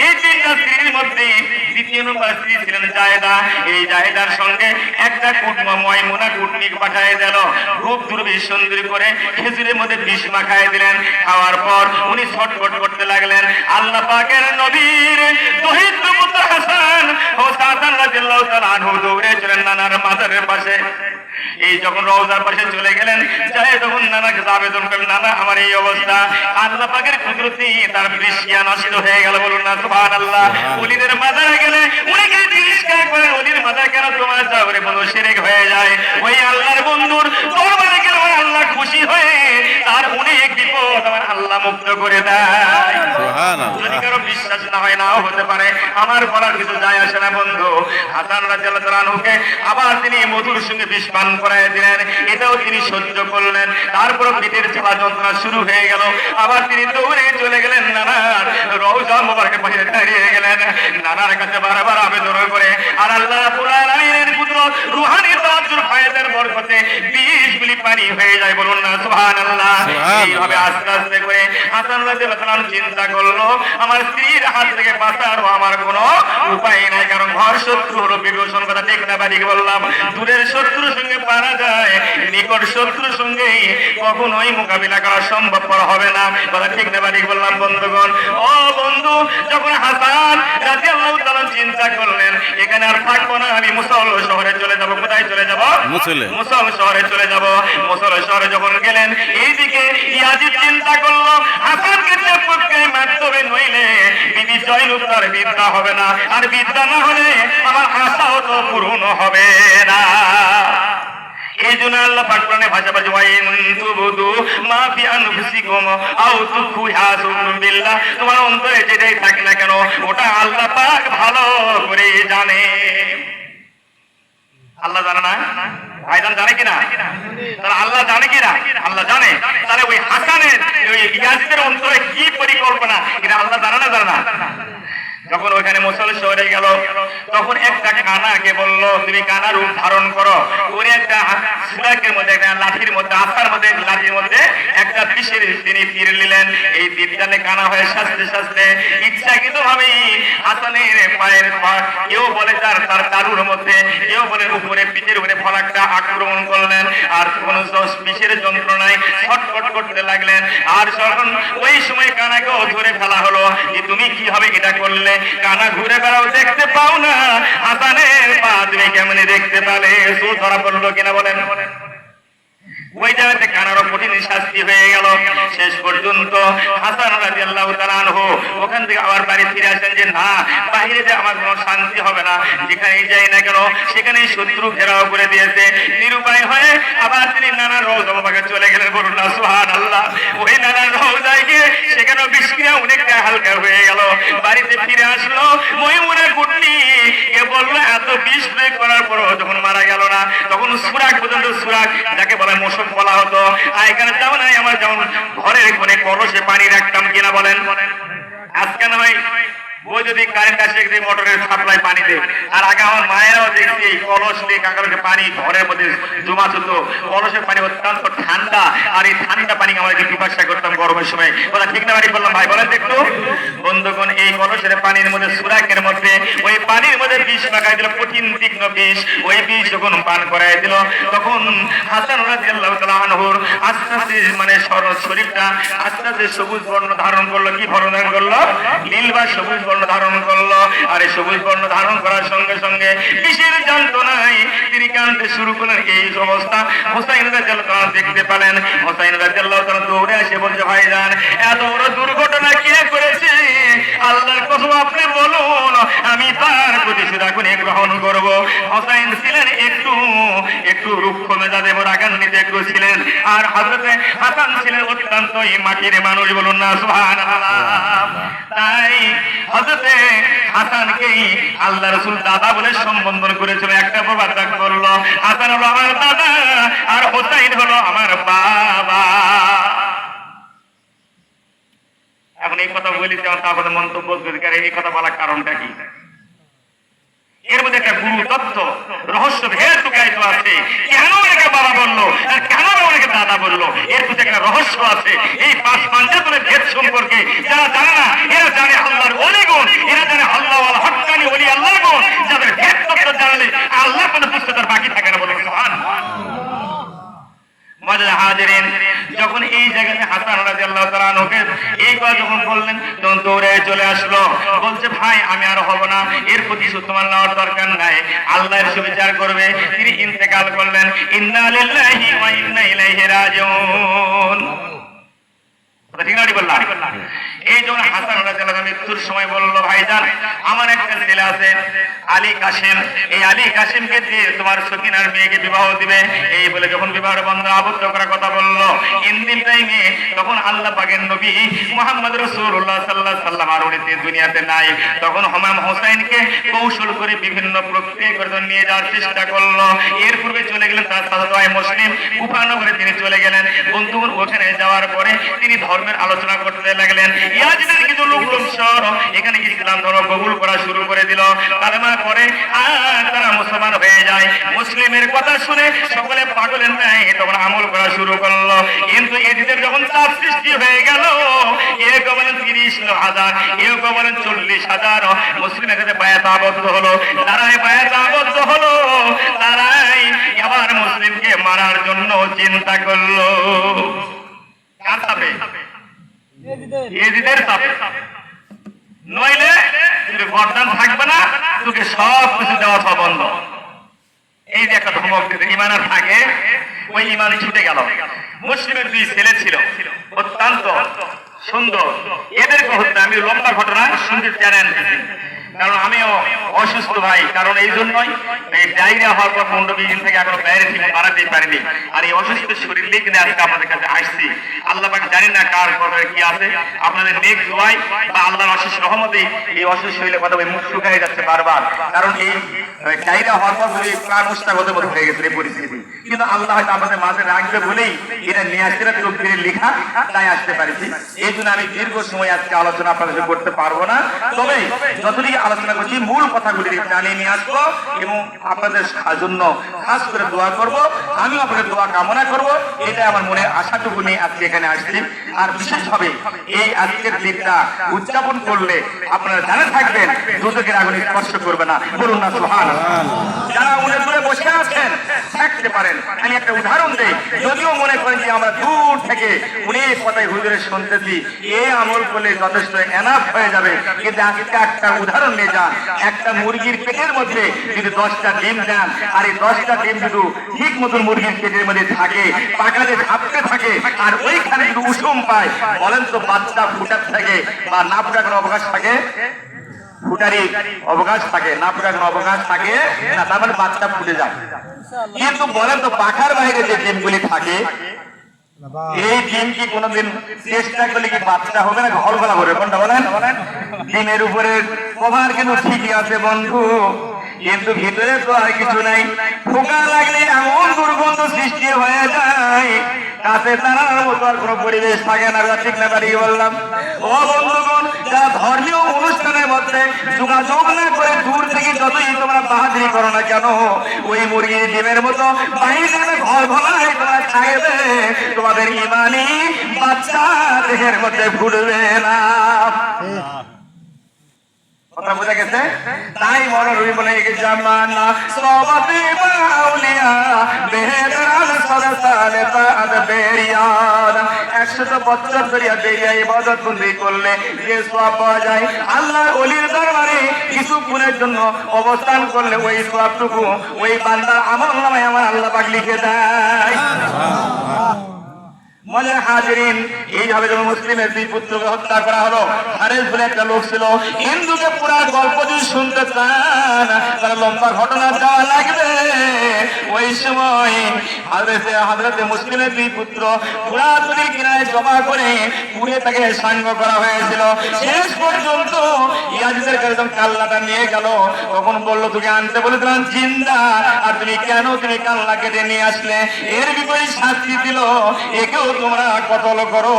Speaker 1: এই তিনটা স্ত্রীর মধ্যে দ্বিতীয় নম্বর স্ত্রী ছিলেন জায়দা। এই জায়দার সঙ্গে একটা ময়মুনা কুটনিক পাঠিয়ে দিল, রূপ দুর্বি সুন্দরী করে খেজুরের মধ্যে বিষ মাখায় দিলেন। খাওয়ার পর উনি ছটফট করতে লাগলেন। আল্লাহ পাকের নবীর দহিত পুত্র হাসান ও হাসান রাদিয়াল্লাহু তাআলা আনহু দৌড়ে চলেন নানার মাজারের পাশে। এই যখন রওজার পাশে চলে গেলেন, যায় তখন নানাকে আবেদন করলেন, নানা আমার এই অবস্থা, আল্লাহ পাকের কুদরতি তার বৃষ্টিয়া নষ্ট হয়ে গেল, বলুন না সুবহানাল্লাহ। ওলিদের মাজারে গেলে উনিকে তিরস্কার করে, ওলির মাজার কেন তোমার যাওয়ারে বলো শিরক হয়ে যায়। ওই আল্লাহর বন্ধুর দরবারে গেলে ওই আল্লাহ খুশি হয়ে তার অনেক বিপদ আমার আল্লাহ মুক্ত করে দেয়।
Speaker 2: সুবহানাল্লাহ।
Speaker 1: যদি কারো বিশ্বাস না হয়, নাও হতে পারে, আমার বলার কিছু যায় আসে না বন্ধু। হাসান রাদিয়াল্লাহু তাআলা আনহুকে আবার তিনি মধুর সঙ্গে বিষ পান করায় দিলেন, এটাও তিনি সহ্য করলেন। তারপর পেটের জ্বালা যন্ত্রণা শুরু হয়ে গেল। আবার তিনি দৌড়ে চলে গেলেন নানার রওজা মোবারকের পাশে দাঁড়িয়ে গেলেন, নানার কাছে বারবার আবেদন করে। আর আল্লাহ রাব্বুল আলামিনের কুদরত রূহানি তাওয়াজ্জুর ফায়দার বরকতে 20 মিলি পানি হয়ে যায়, বলুন না সুবহানাল্লাহ। এইভাবে আস্তে আস্তে করে হাসান রাদিয়াল্লাহু তাআলা চিন্তা করলো, আমার স্ত্রীর হাত থেকে বাঁচার আমার কোনো উপায় নাই, কারণ ঘর শত্রু হলো বিভীষণ, কথা ঠিক না বাড়ি বললাম। দূরের শত্রুর সঙ্গে পারা যায়, নিকট শত্রুর সঙ্গে কখনোই মোকাবিলা করা সম্ভবপর হবে না, কথা ঠিক না বাড়ি বললাম বন্ধুগণ। ও বন্ধু, যখন হাসান রাদিয়াল্লাহু তাআলা চিন্তা করলেন এখানে আর থাকবো না, আমি মুসল শহরে চলে যাব। কোথায় চলে যাব? মুসল শহরে চলে যাব। মুসল শহরে যখন গেলেন, এইদিকে ইয়াজিদ চিন্তা করলো হাসানকে পক্ষে মারতে হবে, নইলে বিবি জয়নব তার বিদ্যা হবে না, আর বিদ্যা না হলে আমার আশাও তো পূরণ হবে না। এই জন্য আল্লাহ পাক কোরআনে ভাষাভাষী ওয়াইন তুবুদু মা ফি আনফুসিকুম আও তুখফুহু বিল্লাহ, তোমার অন্তরে যেটাই থাকে না কেন ওটা আল্লাহ পাক ভালো করে জানে। আল্লাহ জানে না? ভাইজান জানে কিনা? তাহলে আল্লাহ জানে কিনা? আল্লাহ জানে। তাহলে ওই হাসানের ওই ইয়াজিদের অন্তরে কি পরিকল্পনা, এটা আল্লাহ জানে না? জানে না। যখন ওখানে মুসল শহরে গেল, তখন একটা কানাকে বললো তুমি কানা রূপ ধারণ করো। ওর একটা সুদাকের মধ্যে, একটা লাঠির মধ্যে, আসার মধ্যে, লাঠির মধ্যে একটা বিষের তিনি তীর নিলেন। এই তীর টানে কানা হয়ে শাস্তে শাস্তে ইচ্ছাকৃত ভাবেই হাসানের পায়ের কেউ বলে তার তালুর মধ্যে, কেউ বলে উপরে পিঠের উপরে ফলাকটা আক্রমণ করলেন। আর কোন বিষের যন্ত্রণায় ছটফট করতে লাগলেন। আর যখন ওই সময় কানাকেও ধরে ফেলা হলো যে তুমি কি হবে এটা করলে, কানা ঘুরে বেড়াও, দেখতে পাও না হাসানের পা তুমি কেমনে দেখতে পালে? সুর ধরা পড়লো কিনা বলেন? ওই জায়গাতে কানারও কঠিন শাস্তি হয়ে গেল। শেষ পর্যন্ত হাসান রাদিয়াল্লাহু তাআলা আনহু ওখান থেকে আবার বাড়ি ফিরে আসেন যে না, বাইরে যে আমার কোনো শান্তি হবে না, যেখানেই যাই না কেন সেখানে শত্রু ঘেরাও করে দিয়েছে। নিরুপায় হয়ে আবার তিনি নানা রওজা মুবারকে চলে গেলেন। বলুন না সুবহানাল্লাহ। ওই নানা রওজায় গিয়ে সেখানেও বিষক্রিয়া অনেকটা হালকা হয়ে গেল। বাড়িতে ফিরে আসলো, ময়মুনা কুটনি এ বললো এত বিষ প্রয়োগ করার পরও যখন মারা গেল না, তখন সুরাক পর্যন্ত, সুরাক যাকে বলে মশক বলা হতো, এখানে যেমন আমার যেমন ঘরের কোণে কলসে পানি রাখতাম কিনা বলেন, আজকে না হয় ওই যদি কারেন্ট আসে মোটরের সাপ্লাই পানি দেয়, আর আগে আমার মায়েরাও দেখছি এই কলস দিয়ে কাকারকে পানি ঘরের মধ্যে জমা হতো। কলসের পানি অত্যন্ত ঠান্ডা, আর এই ঠান্ডা পানি আমাদেরকে পিপাসা করতাম গরমের সময়। কথা ঠিক না বাড়ি বললাম ভাই, বলেন তো একটু। বন্ধুগণ, এই কলসের পানির মধ্যে, সুরাকের মধ্যে ওই পানির মধ্যে বিষ লাগাই দিল, কঠিন তীক্ষ্ণ বিষ। ওই বিষ যখন পান করাই দিল, তখন হাসান রাদিয়াল্লাহু তাআলা আনহুর আস্তে আস্তে মানে শরীরটা আস্তে আস্তে সবুজ বর্ণ ধারণ করলো। কি বর্ণ ধারণ করলো? নীল বা সবুজ বর্ণ ধারণ করলো। আর এই সবুজ বর্ণ ধারণ করার সঙ্গে সঙ্গে বিষের যন্ত্রণায় তিনি কাঁদতে শুরু করলেন। এই অবস্থা হুসাইন রাদিয়াল্লাহু তাআলা দেখতে পেলেন। হুসাইন রাদিয়াল্লাহু তাআলা দৌড়ে এসে বলছে, ভাইজান এত বড় দুর্ঘটনা কে করেছে? আল্লাহর কসম আপনি বলুন, আমি তার প্রতিশোধ এখনই গ্রহণ করব। হুসাইন ছিলেন একটু রুক্ষ মেজাজে, রাগান্বিত একটু ছিলেন। আর হযরতে হাসান ছিলেন অত্যন্ত মাটির মানুষ। বলুন না সুবহানাল্লাহ। তাই হযরতে হাসানকেই আল্লাহ রাসূল দাদা বলে সম্বোধন করেছিল। একটা প্রবাদ বলল, হাসান হলো আমার দাদা আর হুসাইন হলো আমার বাবা। এখন এই কথা বলি, তারপরে মন্তব্য করে এই কথা বলার কারণটা কি? এর মধ্যে একটা গুরু তত্ত্ব রহস্য ভেদ লুকায়িত আছে। কেন ওনাকে বাবা বললো আর কেন ওনাকে দাদা বললো, এর মধ্যে একটা রহস্য আছে। এই পাঁচ পাঞ্জাতনের ভেদ সম্পর্কে যারা জানে না, এরা জানে আল্লাহর ওলিগুণ, এরা জানে আল্লাহ ওয়াল হক্কানি ওলি আল্লাহর গুণ। যাদের ভেদ তত্ত্ব জানলে আল্লাহ কোনো পুস্তকের বাকি থাকে না। বলুন সুবহানাল্লাহ। মজার হাজিরিন, যখন এই জায়গাতে হাসান রাদিয়াল্লাহু তাআলা আনহুকে এই কথা যখন বললেন, তখন দৌড়ে চলে আসলো। বলছে, ভাই আমি আর হব না, এর প্রতিশোধ তোমার নেওয়ার দরকার নাই, আল্লাহ এর বিচার করবে। তিনি ইন্তেকাল করলেন। ইন্না লিল্লাহি ওয়া ইন্না ইলাইহি রাজিউন। ঠিক না বললাম? এই জন্য হাসান রাদিয়াল্লাহু তাআলা মৃত্যুর সময় বলল, ভাইজান আমার একটা ছেলে আছে আলী কাসেম, এই আলী কাসেমকে দিয়ে তোমার সকিনার মেয়েকে বিবাহ দিবে। এই বলে যখন বিবাহের বন্ধন আবদ্ধ করার কথা বললো, ইনদিন টাইমে তখন আল্লাহ পাকের নবী মুহাম্মদ রাসূলুল্লাহ সাল্লাল্লাহু আলাইহি ওয়াসাল্লাম আর উনি দুনিয়াতে নাই। তখন ইমাম হোসেনকে কৌশল করে বিভিন্ন প্রক্রিয়া করে নিয়ে যাওয়ার চেষ্টা করলো। এর পূর্বে চলে গেলেন তার চাচাতো ভাই মুসলিম কুফা নগরে, তিনি চলে গেলেন। বন্ধুগণ, ওখানে যাওয়ার পরে তিনি ধর্মের আলোচনা করতে লাগলেন। ইয়াজিদের কিছু লোক এখানে ইসলাম ধর্ম কবুল করা শুরু করে দিল, কালেমা করে আর তারা মুসলমান হয়ে যায়। মুসলিমের কথা শুনে সকলে পাগলের নাই তখন আমল করা শুরু করলো। কিন্তু এদের যখন চাপ সৃষ্টি হয়ে গেল, কেউ বলেন 30,000, কেউ বলেন 40,000 মুসলিমের কাছে বায়াত আবদ্ধ হলো। তারাই বায়াত আবদ্ধ হলো, তারাই আবার মুসলিমকে মারার জন্য চিন্তা করলো। কার চাপে? ইয়েজিদের চাপে। নইলে তুই বরদান থাকবে না, তোকে সব কিছু দেওয়া সব বন্ধ। এই যে একটা ধমক দিতে ইমান আর থাকে, ওই ইমান ছুটে গেল। মুসলিমের দুই ছেলে ছিল, অত্যন্ত সুন্দর। এদেরকে হচ্ছে, আমি লম্বা ঘটনা শুনতে জানেন, কারণ আমিও অসুস্থ ভাই, কারণ এই জন্যই এই ডায়রিয়া হওয়ার পর 15-20 দিন থেকে এখনো বাইরে থেকে বাড়াতেই পারিনি। আর এই অসুস্থ শরীর নিয়ে কিন্তু আজকে আপনাদের কাছে আসছি। আল্লাহ পাক জানি না কার কথা কি আছে, আপনাদের নেক দোয়াই বা আল্লাহর অশেষ রহমতে এই অসুস্থ শরীরের কথা মুখ শুকাই যাচ্ছে বারবার। কারণ এই ডায়রিয়া হওয়ার পর প্রাণ উস্তাগ হতে হয়ে গেছে এই পরিস্থিতি। কিন্তু আল্লাহ হয়তো আমাদের মাঝে রাখবে বলেই এটা নিয়ে আসছে, না তকদিরে লেখা, তাই আসতে পারছি। এই জন্য আমি দীর্ঘ সময় আজকে আলোচনা আপনাদের সাথে করতে পারবো না, তবে যতটুকু আলোচনা করছি মূল কথাগুলি জানিয়ে নিয়ে আসবো এবং আপনাদের জন্য খাস করে দোয়া করব। আমিও আপনাদের দোয়া কামনা করব, এটা আমার মনের আশাটুকু নিয়ে আজকে এখানে আসছি। আর বিশেষভাবে এই আজকের দিনটা উদযাপন করলে আপনারা জানা থাকবেন দুদকের আগুন স্পর্শ করবে না। বলুন না সুবহানাল্লাহ। যারা উনি দূরে বসে আছেন থাকতে পারেন, আমি একটা উদাহরণ দেই। যদিও মনে করেন যে আমরা দূর থেকে অনেক কথাই হুজুরের শুনতেছি, এই আমল করলে যথেষ্ট এনাফ হয়ে যাবে, কিন্তু আজকে একটা উদাহরণ নিয়ে যান। একটা মুরগির পেটের মধ্যে যদি 10টা ডিম দেন, আর এই 10টা ডিম শুধু ঠিক মতন মুরগির পেটের মধ্যে থাকে, পাখাতে ঝাপতে থাকে, আর ওইখানে যদি উষুম পায়, বলেন তো বাচ্চা ফুটার থাকে বা না ফুটার কোনো অবকাশ থাকে? ফুটারি অবকাশ থাকে না, ফুটার কোনো অবকাশ থাকে না, তার মানে বাচ্চা ফুটে যায়। কিন্তু বলেন তো পাখার বাইরে যে ডিমগুলি থাকে, এই ডিম কি কোনোদিন চেষ্টা করলে কি বাচ্চা হবে না ঘর গলা হবে? কোনটা বলেন? ডিমের উপরে কভার কিন্তু ঠিকই আছে বন্ধু, কিন্তু ভিতরে তো আর কিছু নাই। পোকা লাগলে এমন দুর্গন্ধ সৃষ্টি হয়ে যায়, কাছে তারার মতো আর কোনো পরিবেশ থাকে না। ঠিক না দাঁড়িয়ে বললাম ও বন্ধুগণ, যারা ধর্মীয় অনুষ্ঠানের মধ্যে যোগাযোগ না করে দূর থেকে যতই তোমরা বাহাদুরি করো না কেন, ওই মুরগির ডিমের মতো বাইরে ঘর ভরায় তোমরা খাইবে, তোমাদের ইমানি বাচ্চা দেহের মধ্যে ফুটবে না। কথা বোঝা গেছে? তাই মনে রবি বলে জামানা সবাতে মাউলিয়া বেহরান সরসালে তাদ বেরিয়ান। 100 বছর ধরে বেরিয়া ইবাদত বন্দি করলে যে সওয়াব পাওয়া যায়, আল্লাহর ওলির দরবারে কিছুক্ষণের জন্য অবস্থান করলে ওই সওয়াবটুকু ওই বান্দার আমলনামায় আমার আল্লাহ পাক লিখে দেয়। মজার হাজিরিন, এইভাবে যখন মুসলিমের 2 পুত্রকে হত্যা করা হলো, হারেস বলে একটা লোক ছিল। হিন্দুকে পুরা গল্প যদি শুনতে চান তাহলে লম্বা ঘটনা দেওয়া লাগবে। ওই সময় হাজরতে মুসলিমের 2 পুত্র পুরা নদীর কিনারে জমা করে পুড়ে তাকে সাঙ্গ করা হয়েছিল। শেষ পর্যন্ত ইয়াজিদের কাছে যখন কাল্লাটা নিয়ে গেল, তখন বললো তোকে আনতে বলেছিলাম জিন্দা, আর তুমি কেন তুমি কাল্লা কেটে নিয়ে আসলে? এর বিপরীত শাস্তি দিল, একেও তোমরা কতল করো।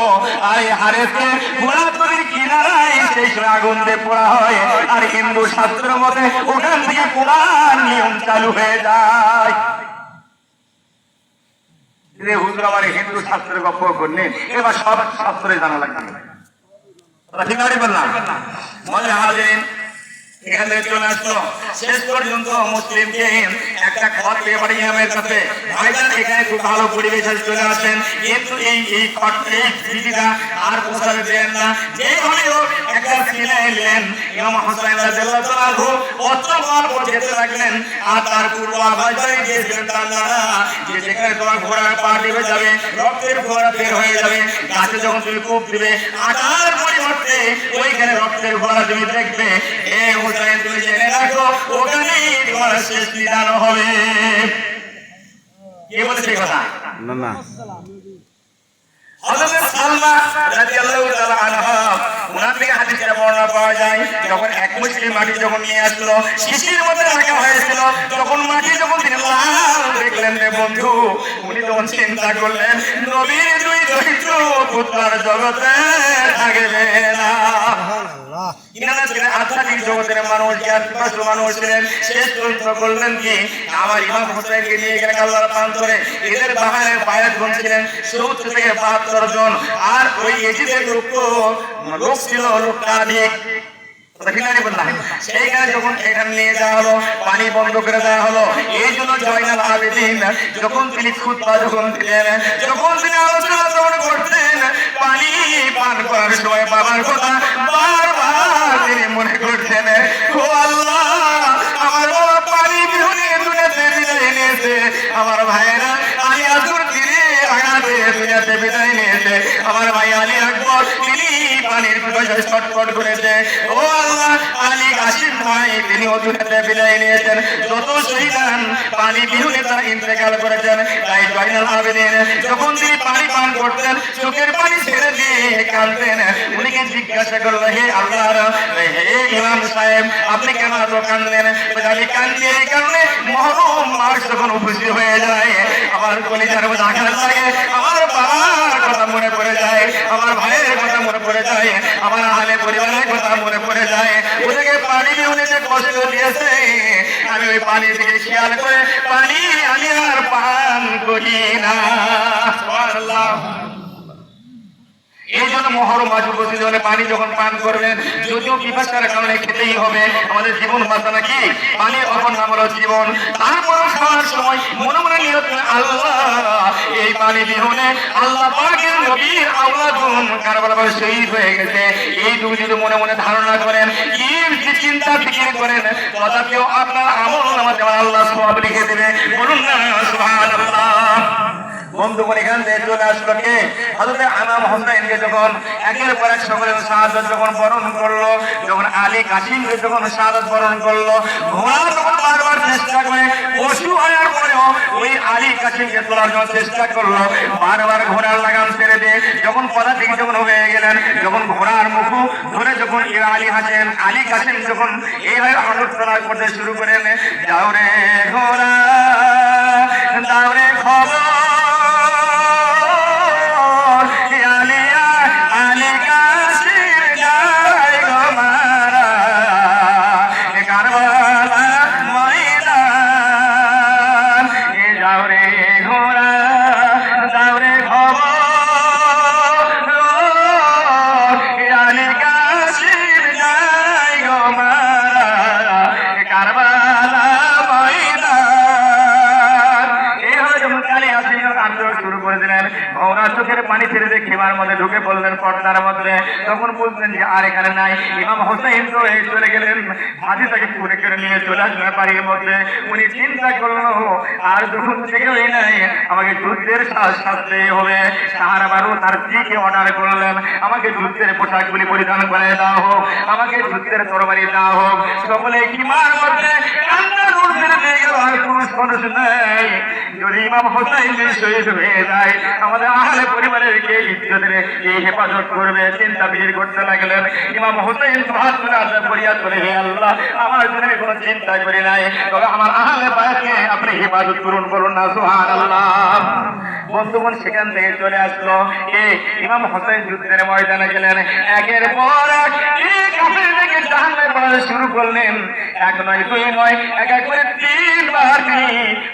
Speaker 1: আর এই হারেসকে পুরা নদীর কিনারায় সেই সময় আগুন দিয়ে পোড়া হয়, আর হিন্দু শাস্ত্রের মতে ওখান থেকে পোড়ার নিয়ম চালু হয়ে যায়। হুজুর আমার হিন্দু শাস্ত্রের গল্প করলেন, এবার সব শাস্ত্রে জানা লাগবে। ঠিক আছে বললাম মনে হাজেন এখান থেকে চলে আসলো। শেষ পর্যন্ত মুসলিমকে একটা খত পেয়ে পারি ইমামের কাছে, ভাইজান এখানে খুব ভালো পরিবেশে চলে আসেন, কিন্তু এই চিঠিটা আর পৌঁছাতে দেন না। যেভাবে হোক একটা ছিনে এলেন, ইমাম হোসেন রাদিয়াল্লাহু তাআলা অত্র গল্প যেতে লাগলেন। আর তার পূর্ব আভাস দিয়েছিলেন তার দ্বারা যে যেখানে তোমার ঘোড়ার পা টিপে যাবে, রক্তের ফোঁটা বের হয়ে যাবে, গাছে যখন তুমি কূপ দিবে, আটার পরিবর্তে ওইখানে রক্তের ফোঁটা তুমি দেখবে। তুমি জেনে রাখো ওখানেই তোমার শেষ নিদান হবে। কে বলেছে এই কথা?
Speaker 2: না না,
Speaker 1: হযরত সালমা রাদিয়াল্লাহু তাআলা আনহা, ওনার থেকে হাদিসের বর্ণনা পাওয়া যায়, যখন এক মুষ্টি মাটি যখন নিয়ে আসলো, শিশির মধ্যে রাখা হয়েছিল, তখন মাটি যখন তিনি লাল দেখলেন রে বন্ধু, উনি তখন চিন্তা করলেন নবীর 2 দরিদ্র পুত্র জগতে থাকবে না। ইনারা ছিলেন আধ্যাত্মিক জগতের মানুষ, জ্ঞানপিপাসু মানুষ ছিলেন। শেষ পর্যন্ত করলেন কি, আমার ইমাম হোসেনকে নিয়ে গেলেন আল্লাহর প্রান্তরে। এদের বাহারে বায়াত গুণ ছিলেন 70 থেকে 72 জন, আর ওই এজিদের লোক ছিল লোকাধিক। সেইখানে যখন এখানে নিয়ে যাওয়া হলো, পানি বন্ধ করে দেওয়া হলো। এই জন্য জয়নাল আবেদিন যখন তিনি খুতবা যখন দিলেন, যখন তিনি আলোচনা যখন করতেন, পানি পান করার সময় বাবার কথা বারবার তিনি মনে করছেন, ও আল্লাহ আমার বাবা পানি বিহনে দুনিয়াতে বিদায় নিয়েছে, আমার ভাইয়েরা আলী আসর তীরে আঘাতে দুনিয়াতে বিদায় নিয়েছে, আমার ভাই আলী আকবর তিনি পানির পিপাসায় ছটফট করেছে, ও আল্লাহ আলী কাশিম ভাই তিনি দুনিয়াতে বিদায় নিয়েছেন, যত শহীদান পানি বিহনে তারা ইন্তেকাল করেছেন। তাই জয়নাল আবেদিন যখন তিনি পানি পান করতেন, চোখের পানি ছেড়ে দিয়ে কাঁদতেন। উনিকে জিজ্ঞাসা করলো, হে আল্লাহর হে ইমাম সাহেব আপনি কেন এত কাঁদলেন? আমি কাঁদছি এই কারণে মহরম মাস যখন উপস্থিত হয়ে যায়, আমার কলিজার মধ্যে আঘাত লাগে, আমার বাবার কথা মনে পড়ে যায়, আমার ভাইয়ের কথা মনে পড়ে যায়, আমার আহলে পরিবারের কথা মনে পড়ে যায়। ওদেরকে পানি বিহনে যে কষ্ট দিয়েছে, আমি ওই পানি থেকে খেয়াল করে পানি আমি আর পান করি না। সুবহানাল্লাহ। এই জন্য মহরম মাস উপস্থিত হলে পানি যখন পান করবেন, যদিও পিপাসার কারণে খেতেই হবে, আমাদের জীবন বাঁচা নাকি, পানি অপর নাম হলো জীবন। তারপর খাওয়ার সময় মনে মনে নিয়ত আল্লাহ এই পানি বিহনে আল্লাহ পাকের নবীর আওলাদুন কারবালায় শহীদ হয়ে গেছে, এই যদি মনে মনে ধারণা করেন, কি চিন্তা ফিকির করেন তথাপিও আপনার আমল নামাতে আল্লাহ সওয়াব লিখে দেবে। বলুন না সুবহানাল্লাহ। বন্ধুগণ এখান থেকে চলে আসলো কে? হযরত ইমাম হোসেনকে যখন একের পর এক সকলের শাহাদাত যখন বরণ করলো, যখন আলী কাসিমকে যখন শাহাদাত বরণ করলো, ঘোড়া যখন বারবার চেষ্টা করে পশু হওয়ার পরেও ওই আলী কাসিমকে তোলার জন্য চেষ্টা করলো, বারবার ঘোড়ার লাগাম ছেড়ে দিয়ে যখন পদাতিক যখন হয়ে গেলেন, যখন ঘোড়ার মুখ ধরে যখন আলী হাসেন আলী কাসিম যখন এইভাবে অনুসরণ করতে শুরু করেন, যাও রে ঘোড়া দাও রে খবর চোখের পানি ছেড়ে দিয়ে খেমার মধ্যে ঢুকে পড়লেন পর্দার মধ্যে। তখন বলছেন যে আর এখানে নাই, ইমাম হোসেন তো এই চলে গেলেন, হাজি তাকে কুড়ে করে নিয়ে চলে আসলেন বাড়ির মধ্যে। উনি চিন্তা করলো আর যখন থেকেই নাই, আমাকে যুদ্ধের শাস্তি হবে। সাহারাবারও তার স্ত্রীকে অর্ডার করলেন, আমাকে যুদ্ধের পোশাকগুলি পরিধান করে দেওয়া হোক, আমাকে যুদ্ধের তরবারি দেওয়া হোক। সকলে কিমার মধ্যে কান্নার উঠে দিয়ে গেল, আর কোনো সমস্যা নেই। যদি ইমাম হোসেন শহীদ হয়ে যায়, আমাদের আহলে পরিবারের কে ইজ্জতের এই হেফাজত করবে? চিন্তা বিহির করতে লাগলেন। ইমাম হোসেন হাত তুলে আশা ফরিয়াদ করে, হে আল্লাহ, আমার জন্য আমি কোনো চিন্তা করি নাই, তবে আমার আহলে বায়াতকে আপনি হেফাজত পূরণ করুন না। সুবহানাল্লাহ। বন্ধুগণ সেখান থেকে চলে আসলো ইমাম হোসেন যুদ্ধের ময়দানে গেলেন। একের পর এক কাফেরদেরকে জাহান্নামে পড়াতে শুরু করলেন। এক নয় দুই নয়, এক এক করে তিনবার তিনি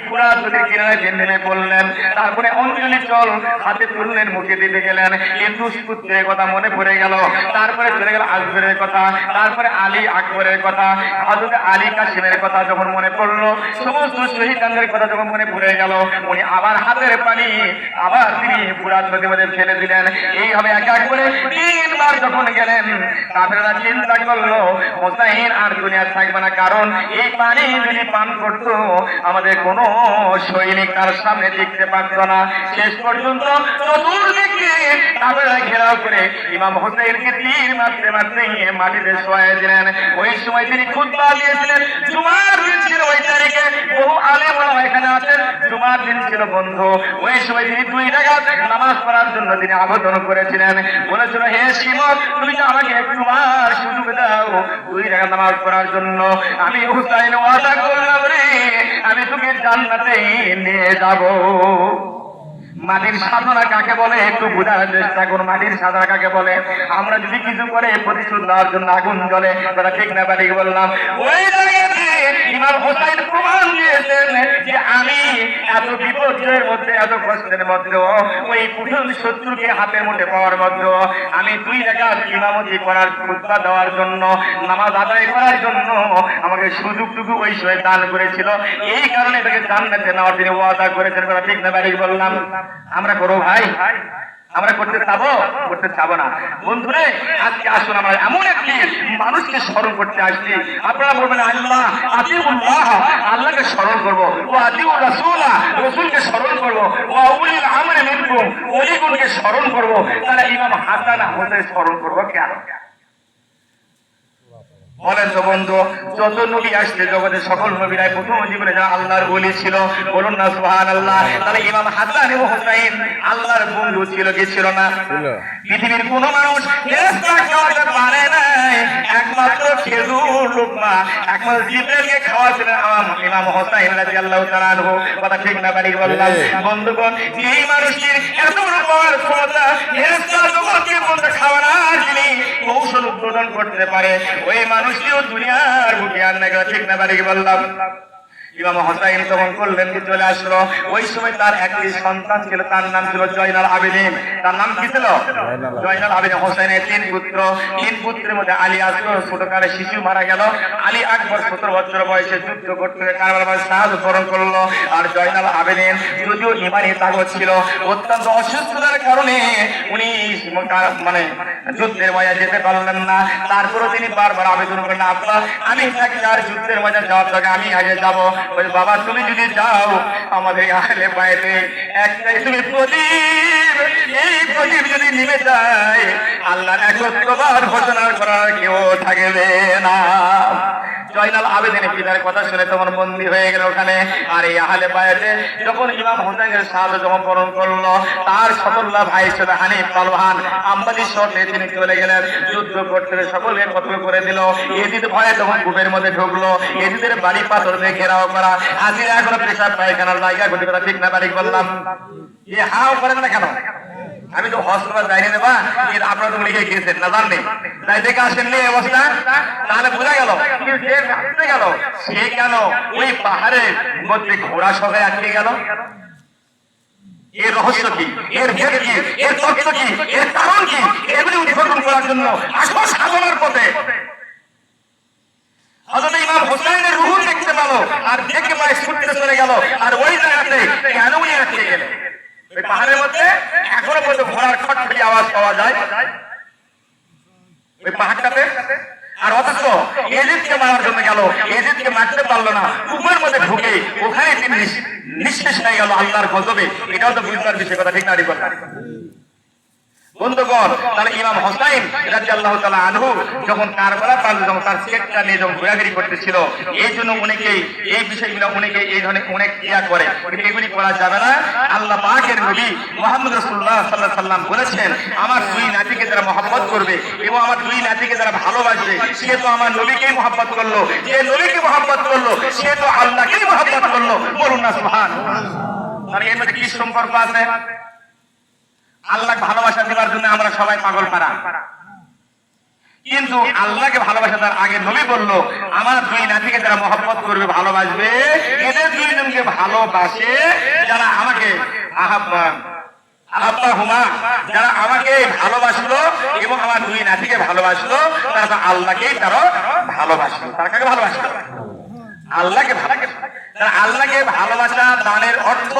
Speaker 1: ফুরাত নদীর কিনারে নেমে পড়লেন। তারপরে অঞ্জলি জল হাতে তুললেন, মুখে দিতে গেলেন। ইউসুফ পুত্রের কথা মনে পড়ে গেল। তারপরে চলে গেল আকবরের কথা, তারপরে আলী আকবরের কথা, হযরত আলী কাসিমের কথা যখন মনে পড়লো, সমস্ত শহীদদের কথা যখন মনে পড়ে গেল, উনি আবার হাতের পানি আবার তিনি ফুরাত নদীর মধ্যে ফেলে দিলেন। এইভাবে এক এক করে তিনবার যখন গেলেন, কাফেররা চিন্তা করলো হোসাইন আর দুনিয়া থাকবে না, কারণ এই পানি যদি পান করতো আমাদের কোনো সৈনিক তার সামনে টিকতে পারত না। শেষ পর্যন্ত চতুর্দিকে কাফেররা ঘেরাও করে ইমাম হোসেনকে তীর মারতে মারতে মাটিতে শোয়াই দিলেন। ওই সময় তিনি খুতবা দিয়েছিলেন। জুমার দিন ছিল ওই তারিখে, বহু আলেম ওলামা এখানে আছেন, জুমার দিন ছিল বন্ধ। ওই সময় তিনি 2 রাকাত নামাজ পড়ার জন্য তিনি আবেদন করেছিলেন। বলেছিল, হে সিমত, তুমি তো আমাকে একবার সুযোগ দাও 2 রাকাত নামাজ পড়ার জন্য। আমি হুসাইন ওয়াদা করলাম রে, আমি তোকে জান্নাতে নিয়ে যাব। মাটির সাধনা কাকে বলে একটু বোঝার চেষ্টা করুন। মাটির সাধনা কাকে বলে? আমরা যদি কিছু করে প্রতিশোধ দেওয়ার জন্য আগুন জ্বলে, তারা ঠিক না বাড়ি বললাম। ওই জায়গাতে ইমাম হোসেন প্রমাণ দিয়েছেন যে আমি এত বিপর্যয়ের মধ্যে, এত কষ্টের মধ্যেও, ওই কুঠল শত্রুকে হাতের মধ্যে পাওয়ার মধ্যেও আমি 2 রাকাত ইমামতি করার খুতবা দেওয়ার জন্য, নামাজ আদায় করার জন্য আমাকে সুযোগটুকু ওই সময় দান করেছিল। এই কারণে তাকে জান্নাতে নেওয়ার তিনি ওয়াদা করেছেন। তারা ঠিক না বাড়ি বললাম। আমরা করো ভাই, আমরা করতে চাবো? করতে চাবো না। বন্ধুরে, আজকে আসুন আমরা এমন একটি মানুষকে স্মরণ করতে আসছি। আপনারা বলবেন আল্লাহ আতিউল্লাহ, আল্লাহকে স্মরণ করবো, ও আতিউর রাসূলা, রাসূলকে স্মরণ করবো, ও উলিল আমরি মিনকুম, ওলিগণকে স্মরণ করবো। তাহলে ইমাম হাসান হোসেন স্মরণ করবো কেন? বলেন তো বন্ধু, যত নবী আসলে জগতে সকল নবীরাই প্রথম জীবনে যারা আল্লাহর ওলি ছিল, বলুন না সুবহানাল্লাহ। তাহলে ইমাম হাসান এবং হুসাইন আল্লাহর বন্ধু ছিল কি ছিল না? পৃথিবীর কোন মানুষ ফেরেশতা খাওয়াতে পারে না, একমাত্র খেজুর লোকমা একমাত্র জিবরাইলকে খাওয়াছিলেন ইমাম হুসাইন রাদিয়াল্লাহু তাআলা আনহু। কথা ঠিক না বাড়ি বললাম? বন্ধুগণ, এই মানুষটির এত বড় পাওয়ার ক্ষমতা, ফেরেশতা জগৎকে বলতে খাওয়ানোর যিনি কৌশল উদ্বোধন করতে পারে, ওই মানুষটিও দুনিয়ার বুকে আর না। ঠিক না বাড়ি বললাম? ইমাম হোসাইন তখন করলেন কি চলে আসলো। ওই সময় তার একটি সন্তান ছিল, তার নাম ছিল জয়নাল আবেদিন। তার নাম কি ছিল? জয়নাল আবেদিন। হোসাইনের তিন পুত্রের মধ্যে আলী আকবর ছোটকালে শিশু মারা গেল। আলী আকবর 17 বছর বয়সে যুদ্ধ করতে কারবার শাহাদাত বরণ করলো। আর জয়নাল আবেদিন যদিও ইমানি তাগত ছিল, অত্যন্ত অসুস্থতার কারণে উনি মানে যুদ্ধের ময়দানে যেতে পারলেন না। তারপরে তিনি বারবার আবেদন করলেন, আব্বা আমি থাকি আর যুদ্ধের ময়দানে যাওয়ার আগে আমি আগে যাব। বলে, বাবা তুমি যদি যাও আমাদের আহলে বাইতে একটাই তুমি প্রদীপ, এই প্রদীপ যদি নিভে যায় আল্লাহর একত্ববাদ ঘোষণা করার কেউ থাকবে না। জয়নাল আবেদিনের পিতার কথা শুনে তখন বন্দী হয়ে গেল ওখানে। আর এই আহলে বায়াতে যখন ইমাম হোসেনের শাহাদাত যখন বরণ করলো, তার সতল্লা ভাই ছিল হানিফ পালোয়ান, আম্বালির শর্তে তিনি চলে গেলেন যুদ্ধ করতে, সকলকে কতল করে দিল। এজিদ ভয়ে তখন কূপের মধ্যে ঢুকলো। এজিদের বাড়ি পাথর দিয়ে ঘেরাও করা, হাজিরা এখনো পেশাব পায়খানার জায়গা ঘটি করা, ঠিক না বাড়ি বললাম? এ হাও করেন না কেন? আমি তো হস্তবার যাইনি দেবা, এর আপনারা তো লিখে গিয়েছেন না জাননি, তাই দেখে আসেননি এই অবস্থা। তাহলে বোঝা গেল যে আসতে গেল সে কেন ওই পাহাড়ের মধ্যে ঘোড়া সবাই আটকে গেল? এর রহস্য কি, এর ভেদ কি, এর তথ্য কি, এর কারণ কি, এগুলি উদ্ঘাটন করার জন্য আসল সাধনার পথে হযরত ইমাম হোসেনের রূহ দেখতে পেল, আর দেখে পায়ে ছুটতে চলে গেল। আর ওই জায়গাতে কেন উনি আটকে গেলেন? ওই পাহাড়ের মধ্যে এখনো পর্যন্ত ঘোড়ার খটখটি আওয়াজ পাওয়া যায় ওই পাহাড়টাতে। আর অথচ এজিদকে মারার জন্য গেল, এজিদকে মারতে পারলো না, কূপের মধ্যে ঢুকে ওখানে তিনি নিঃশেষ হয়ে গেল আল্লাহর গজবে। এটাও তো বুঝবার বিষয়, কথা ঠিক না? বন্ধুগণ, তাহলে ইমাম হোসাইন রাদিয়াল্লাহু তাআলা আনহু যখন কারবালা প্রান্তে যখন তার চেকটা নিয়ে যখন ঘোরাঘুরি করতেছিল, এই জন্য অনেকেই এই বিষয়গুলো অনেকে এই ধরনের অনেক ইয়া করে, এগুলি করা যাবে না। আল্লাহ পাকের নবী মুহাম্মদ রাসূলুল্লাহ সাল্লাল্লাহু আলাইহি সাল্লাম বলেছেন, আমার দুই নাতিকে যারা মহব্বত করবে এবং আমার দুই নাতিকে যারা ভালোবাসবে সে তো আমার নবীকেই মহব্বত করলো, যে নবীকে মহব্বত করলো সে তো আল্লাহকেই মহব্বত করলো। বলুন না সুবহানাল্লাহ। আর এর মধ্যে কি সম্পর্ক আছে? আল্লাহ ভালোবাসা দেওয়ার জন্য আমরা সবাই পাগল পারা, কিন্তু আল্লাহকে ভালোবাসা দেওয়ার আগে নবী বললো, আমার দুই নাতিকে যারা মহব্বত করবে ভালোবাসবে, এদের দুইজনকে ভালোবাসে যারা আমাকে যারা আমাকে ভালোবাসলো এবং আমার দুই নাতিকে ভালোবাসলো, তারা তো আল্লাহকেই তারা ভালোবাসলো। তারা কাকে ভালোবাসলো? আল্লাহকে ভালোবাসলো। আল্লাহকে ভালোবাসা দানের অর্থ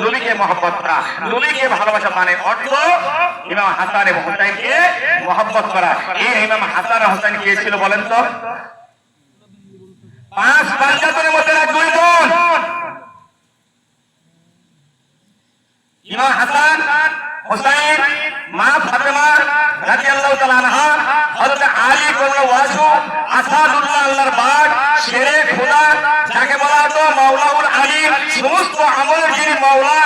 Speaker 1: নবীকে মহব্বত করা, নবীকে ভালোবাসা দানের অর্থ ইমাম হাসান এবং হোসেনকে মহব্বত করা। এই ইমাম হাসান হোসেন কে ছিল বলেন তো? 5 পাঞ্জাতনের মধ্যে দুই বোন। ইমাম হাসান হোসেন, মা ফাতেমা রাদিয়াল্লাহু তাআলা আনহা, হযরত আলী কর্নেল ওয়াসু, আসাদুল্লাহ আল্লাহর বাগ, শেরে খোদা যাকে বলা হতো মাওলাউল আলী, সমস্ত আমলের যিনি মাওলা,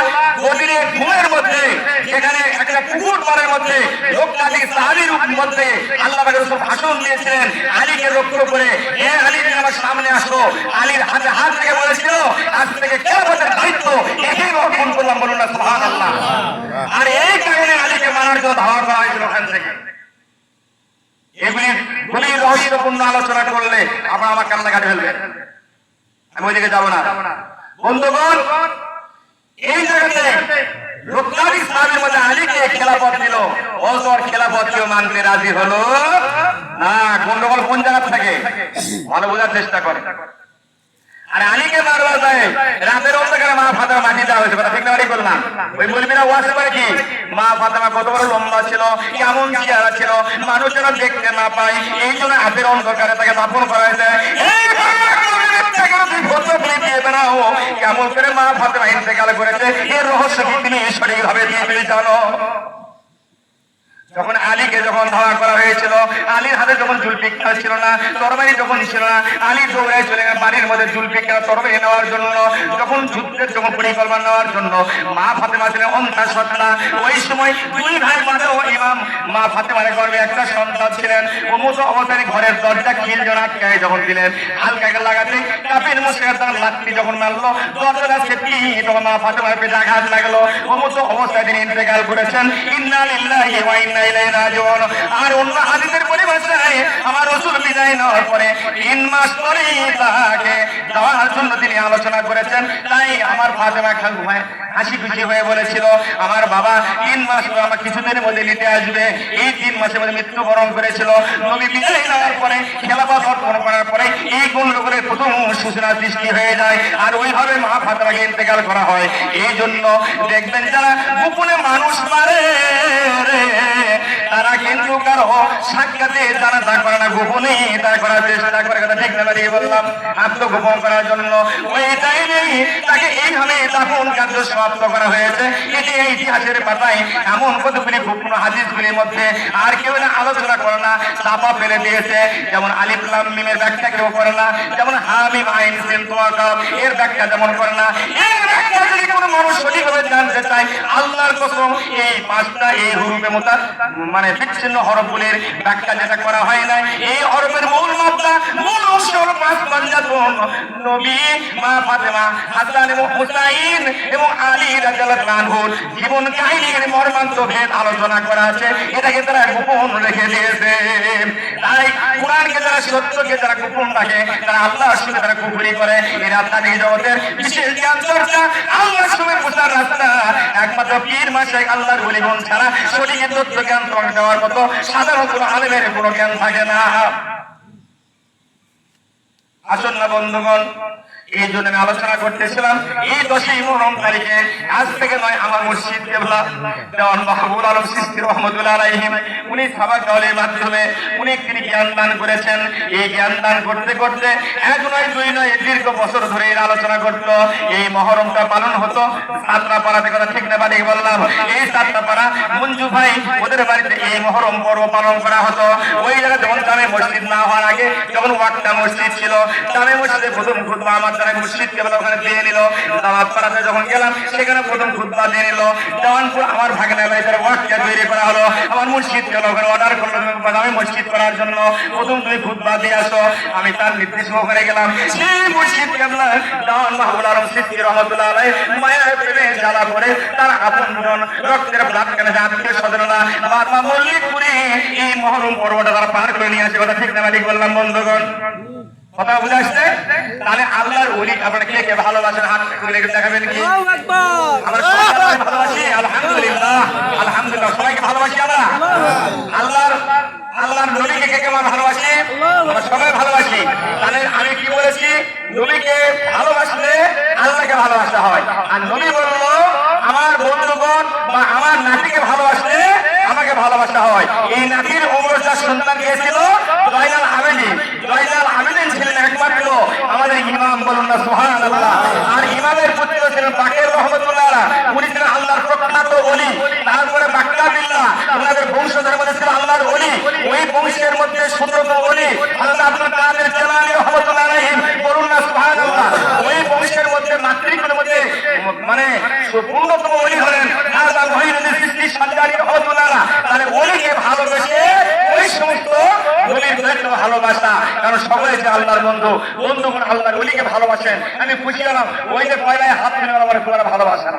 Speaker 1: গদিরে ঘুমের মধ্যে সেখানে একটা পুকুর পাড়ের মধ্যে লোকটাকে সাহাবীর মধ্যে আল্লাহ পাকের রাসূল ভাষণ দিয়েছিলেন আলীকে লক্ষ্য করে, হে আলী তুমি আমার সামনে আসো। আলীর হাতে হাত থেকে বলেছিল, আজ থেকে কিয়ামতের দায়িত্ব একেই গ্রহণ করলাম। বলুন না সুবহানাল্লাহ। আর এই কারণে আলীকে মারার জন্য ধাওয়া করা হয়েছিল ওখান থেকে। এগুলি খুবই রহস্যপূর্ণ আলোচনা করলে আপনারা আমার কান্না কাটে ফেলবেন, আমি ওই দিকে যাবো না। বন্ধুগণ, এই জায়গাতে লোকনাথ সাহাবীর মধ্যে আলীকে খেলাফত দিল, বলতো আর খেলাফত কেউ মানতে রাজি হলো না। গন্ডগোল কোন জায়গা থেকে ভালো বোঝার চেষ্টা করে। আর আলীকে মারবার যায় রাতের অন্ধকারে মা ফাতেমা মাটি দেওয়া হয়েছে, কথা ঠিক না? বাড়ি বললাম ওই বলবিরা ওয়াজ করে কি, মা ফাতেমা কত বড় লম্বা ছিল, কেমন চেহারা ছিল, মানুষ যেন দেখতে না পায়, এই জন্য হাতের অন্ধকারে তাকে দাফন করা হয়েছে। কেমন করে মা ফাতেমা ইন্তেকাল করেছে এর রহস্য কি তিনি সঠিকভাবে দিয়ে জানো? যখন আলীকে যখন ধাওয়া করা হয়েছিল, আলীর হাতে যখন জুলফিকার ছিল না, তরবারি যখন ছিল না, আলী দৌড়ায় চলে গেল বাড়ির মধ্যে জুলফিকার তরবারি নেওয়ার জন্য। যখন যুদ্ধের যখন পরিকল্পনা নেওয়ার জন্য মা ফাতেমা ছিলেন অন্ধা সত্তা। ওই সময় দুই ভাই মাঝে ইমাম মা ফাতেমার গর্ভে একটা সন্তান ছিলেন। ও মতো অবস্থায় ঘরের দরজা খিল জন আটকায় যখন দিলেন, হালকা লাগাতে কাপের মুশরিক তার লাঠি যখন মারলো, দরজাটা সেটি তখন মা ফাতেমার পেটে আঘাত লাগলো। ও মতো অবস্থায় তিনি ইন্তেকাল করেছেন। ইন্না লিল্লাহি ওয়া ইন্না ইলাইহি রাজিউন। আর অন্য হাদিসের পরিভাষায় আমার রাসূল বিদায় নেওয়ার পরে 3 মাস পরেই তাকে দেওয়ার জন্য তিনি আলোচনা করেছেন। তাই আমার ফাতেমা খানু ভাই হাসি খুশি হয়ে বলেছিল, আমার বাবা 3 মাস পর আমার কিছুদিনের মধ্যে নিতে আসবে। এই 3 মাসের মধ্যে মৃত্যুবরণ করেছিল। নবী বিদায় নেওয়ার পরে খেলাফত অর্পণ করার পরে এই গন্ডগোলের প্রথম সূচনা সৃষ্টি হয়ে যায়। আর ওইভাবে মা ফাতেমাকে ইন্তেকাল করা হয়। এই জন্য দেখবেন যারা গোপনে মানুষ মারে তারা কিন্তু কারো সাক্ষাতে জানাজা করে না, গোপনে তা করার চেষ্টা করে। কথা ঠিক না বাড়িয়ে বললাম, আত্মগোপন করার জন্য ওই টাইমেই তাকে এইভাবে দাফন কার্য সমাপ্ত করা হয়েছে। এটি এই ইতিহাসের পাতায় এমন কতগুলি গোপন হাদিসগুলির মধ্যে আর কেউ না আলোচনা করে না, চাপা ফেলে দিয়েছে। যেমন আলিফ লাম মিমের ব্যাখ্যা কেউ করে না, যেমন হামিম আইন সিন তোয়া কাফ এর ব্যাখ্যা যেমন করে না। এর ব্যাখ্যা যদি কোনো মানুষ সঠিকভাবে জানতে চায়, আল্লাহর কসম এই 5টা এই হরফে মানে বিচ্ছিন্ন হরফগুলির ব্যাখ্যা যেটা করা হয় না, এই হরফের মূল মাত্রা মূল অংশ হলো 5 পাঞ্জাতন। নবী, মা ফাতেমা, হাসান এবং হুসাইন এবং আলী রাদিয়াল্লাহু আনহুর জীবন কাহিনীর মর্মান্ত ভেদ আলোচনা করা আছে। এটাকে তারা গোপন রেখে দিয়েছে। তাই কোরআনকে যারা সত্যকে যারা গোপন রাখে, তারা আল্লাহর সঙ্গে তারা কুফরি করে। এরা তাদের জগতের বিশেষ জ্ঞান চর্চা, আল্লাহর সঙ্গে পৌঁছার রাস্তা একমাত্র পীর মাশায়েখ আল্লাহর ওলিগণ ছাড়া সঠিক তথ্য জ্ঞান দেওয়ার মতো সাধারণ কোনো আলেমের কোনো জ্ঞান থাকে না। আসুন না বন্ধুগণ, এই জন্য আমি আলোচনা করতেছিলাম এই 10ই মুহররম তারিখে আজ থেকে নয় আমার মুর্শিদ কেবলা দেওয়ান মাহবুব আলম চিশতি রাহমাতুল্লাহ আলাইহি উনি সাবাক দলের মাধ্যমে উনি তিনি জ্ঞান দান করেছেন। এই জ্ঞান দান করতে করতে 1 নয় 2 নয় দীর্ঘ বছর ধরে এর আলোচনা করত। এই মহরমটা পালন হতো সাতরাপাড়াতে। কথা ঠিক না বাড়ি বললাম, এই সাতরাপাড়া মঞ্জু ভাই ওদের বাড়িতে এই মহরম পর্ব পালন করা হতো। ওই জায়গায় যখন জামে মসজিদ না হওয়ার আগে যখন ওয়াক্তা মসজিদ ছিল, জামে মসজিদে প্রথম খুতবা আমার যারা মুর্শিদ কেবলা ওখানে দিয়ে নিল। দাওয়াত পাড়াতে যখন গেলাম সেখানে প্রথম খুতবা দিয়ে নিল। দেওয়ানপুর আমার ভাগনা ভাইদের ওয়াক্তা তৈরি করা হলো। আমার মুর্শিদ কেবলা ওখানে অর্ডার করলো আমি মসজিদ করার জন্য প্রথম তুমি খুতবা দিয়ে আসো। আমি তার নির্দেশ ওখানে গেলাম। সেই মুর্শিদ কেবলা দেওয়ান মাহবুব আলম চিশতি রাহমাতুল্লাহ আলাইহি মায়ের প্রেমে জ্বালা করে তার আপনজন রক্তের ব্লাড কেন আত্মীয় স্বজনরা বাবা মল্লিকপুরে এই মহরম পর্বটা তারা পার করে নিয়ে আসে। কথা ঠিক না ঠিক বললাম বন্ধুগণ? কথা বুঝে আসছে? তাহলে আল্লাহর ওলি আপনারা কে কে ভালোবাসেন হাত তুলে দেখাবেন কি?
Speaker 3: আল্লাহু আকবার।
Speaker 1: আমরা সবাই ভালোবাসি, আলহামদুলিল্লাহ আলহামদুলিল্লাহ সবাইকে ভালোবাসি আমরা। আল্লাহর নবীকে কে কে ভালোবাসি? আমরা সবাই ভালোবাসি। তাহলে আমি কি বলেছি? নবীকে ভালোবাসলে আল্লাহকে ভালোবাসতে হয়। আর নবী বলল আমার বন্ধুগণ বা আমার নাতিকে ভালোবাসলে আমাকে ভালোবাসা হয়। এই নাতির অমরজার সন্তান কে ছিল? জয়নাল আবেদিন। জয়নাল আবেদিন ছিলেন একমাত্র আমাদের ইমাম, বলুন না সুবহানাল্লাহ। আর ইমামের পুত্র ছিলেন বাকের রহমতুল্লাহ আলাইহি, উনি ছিলেন আল্লাহর প্রখ্যাত ওলি। তারপরে বাকরাবিল্লাহ ওনাদের বংশধরের মধ্যে ছিল আল্লাহর ওলি। ওই বংশের মধ্যে 17তম ওলি হযরত আব্দুল কাদের জিলানী রহমতুল্লাহ আলাইহি, বলুন না সুবহানাল্লাহ। ওই বংশের মধ্যে মাতৃকুলের মধ্যে মানে 15তম ওলি হলেন খাজা মঈনুদ্দিন চিশতি সাজ্জানী রহমতুল্লাহ আলাইহি। তাহলে ওলিকে ভালোবেসে ওই সমস্ত ওলির দায়িত্ব ভালোবাসা, কারণ সকলে যে আল্লাহর বন্ধু, বন্ধুগণ আল্লাহর ওলিকে ভালোবাসেন। আমি খুশি হলাম ওই যে পয়লায় হাত তুলে আমার খুব ভালোবাসা।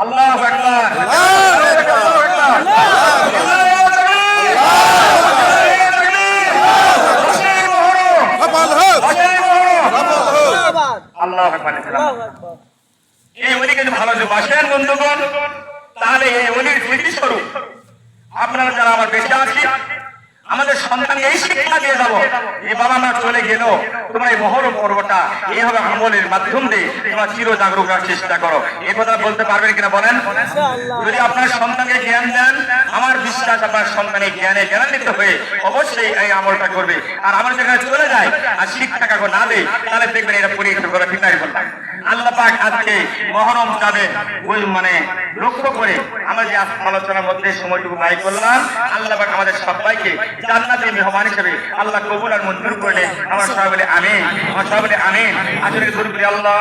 Speaker 1: আল্লাহু আকবার, আল্লাহু আকবার, আল্লাহু আকবার। এই ওলিকে ভালোবাসেন বন্ধুগণ, তাহলে এই ওলির স্মৃতিস্বরূপ আপনারা যারা আমার বেঁচে আছি আমাদের সন্তানকে এই শিক্ষা দিয়ে যাবো, এই বাবা মা চলে গেল, তোমরা এই মহরম পর্বটা এইভাবে আমলের মাধ্যম দিয়ে তোমরা চির জাগরুক রাখার চেষ্টা করো। এই কথা বলতে পারবেন কিনা বলেন? যদি আপনার সন্তানকে জ্ঞান দেন, আমার বিশ্বাস আপনার সন্তানের জ্ঞানে জ্ঞানান্বিত হয়ে অবশ্যই এই আমলটা করবে। আর আমার যেখানে চলে যায় আর শিক্ষা কাকু না দেয়, তাহলে দেখবেন এটা পরীক্ষা করা ঠিক নাই বললাম। আল্লাহ পাক আজকে মহরম যাবে ওই মানে লক্ষ্য করে আমরা যে আলোচনার মধ্যে সময়টুকু ব্যয় করলাম, আল্লাহ পাক আমাদের সবাইকে জান্নাতের মেহমান হিসেবে আল্লাহ কবুল আর মঞ্জুর করলে আমরা সবাই বলে আমিন, আমরা সবাই বলে আমিন। আসলে দূর করে আল্লাহ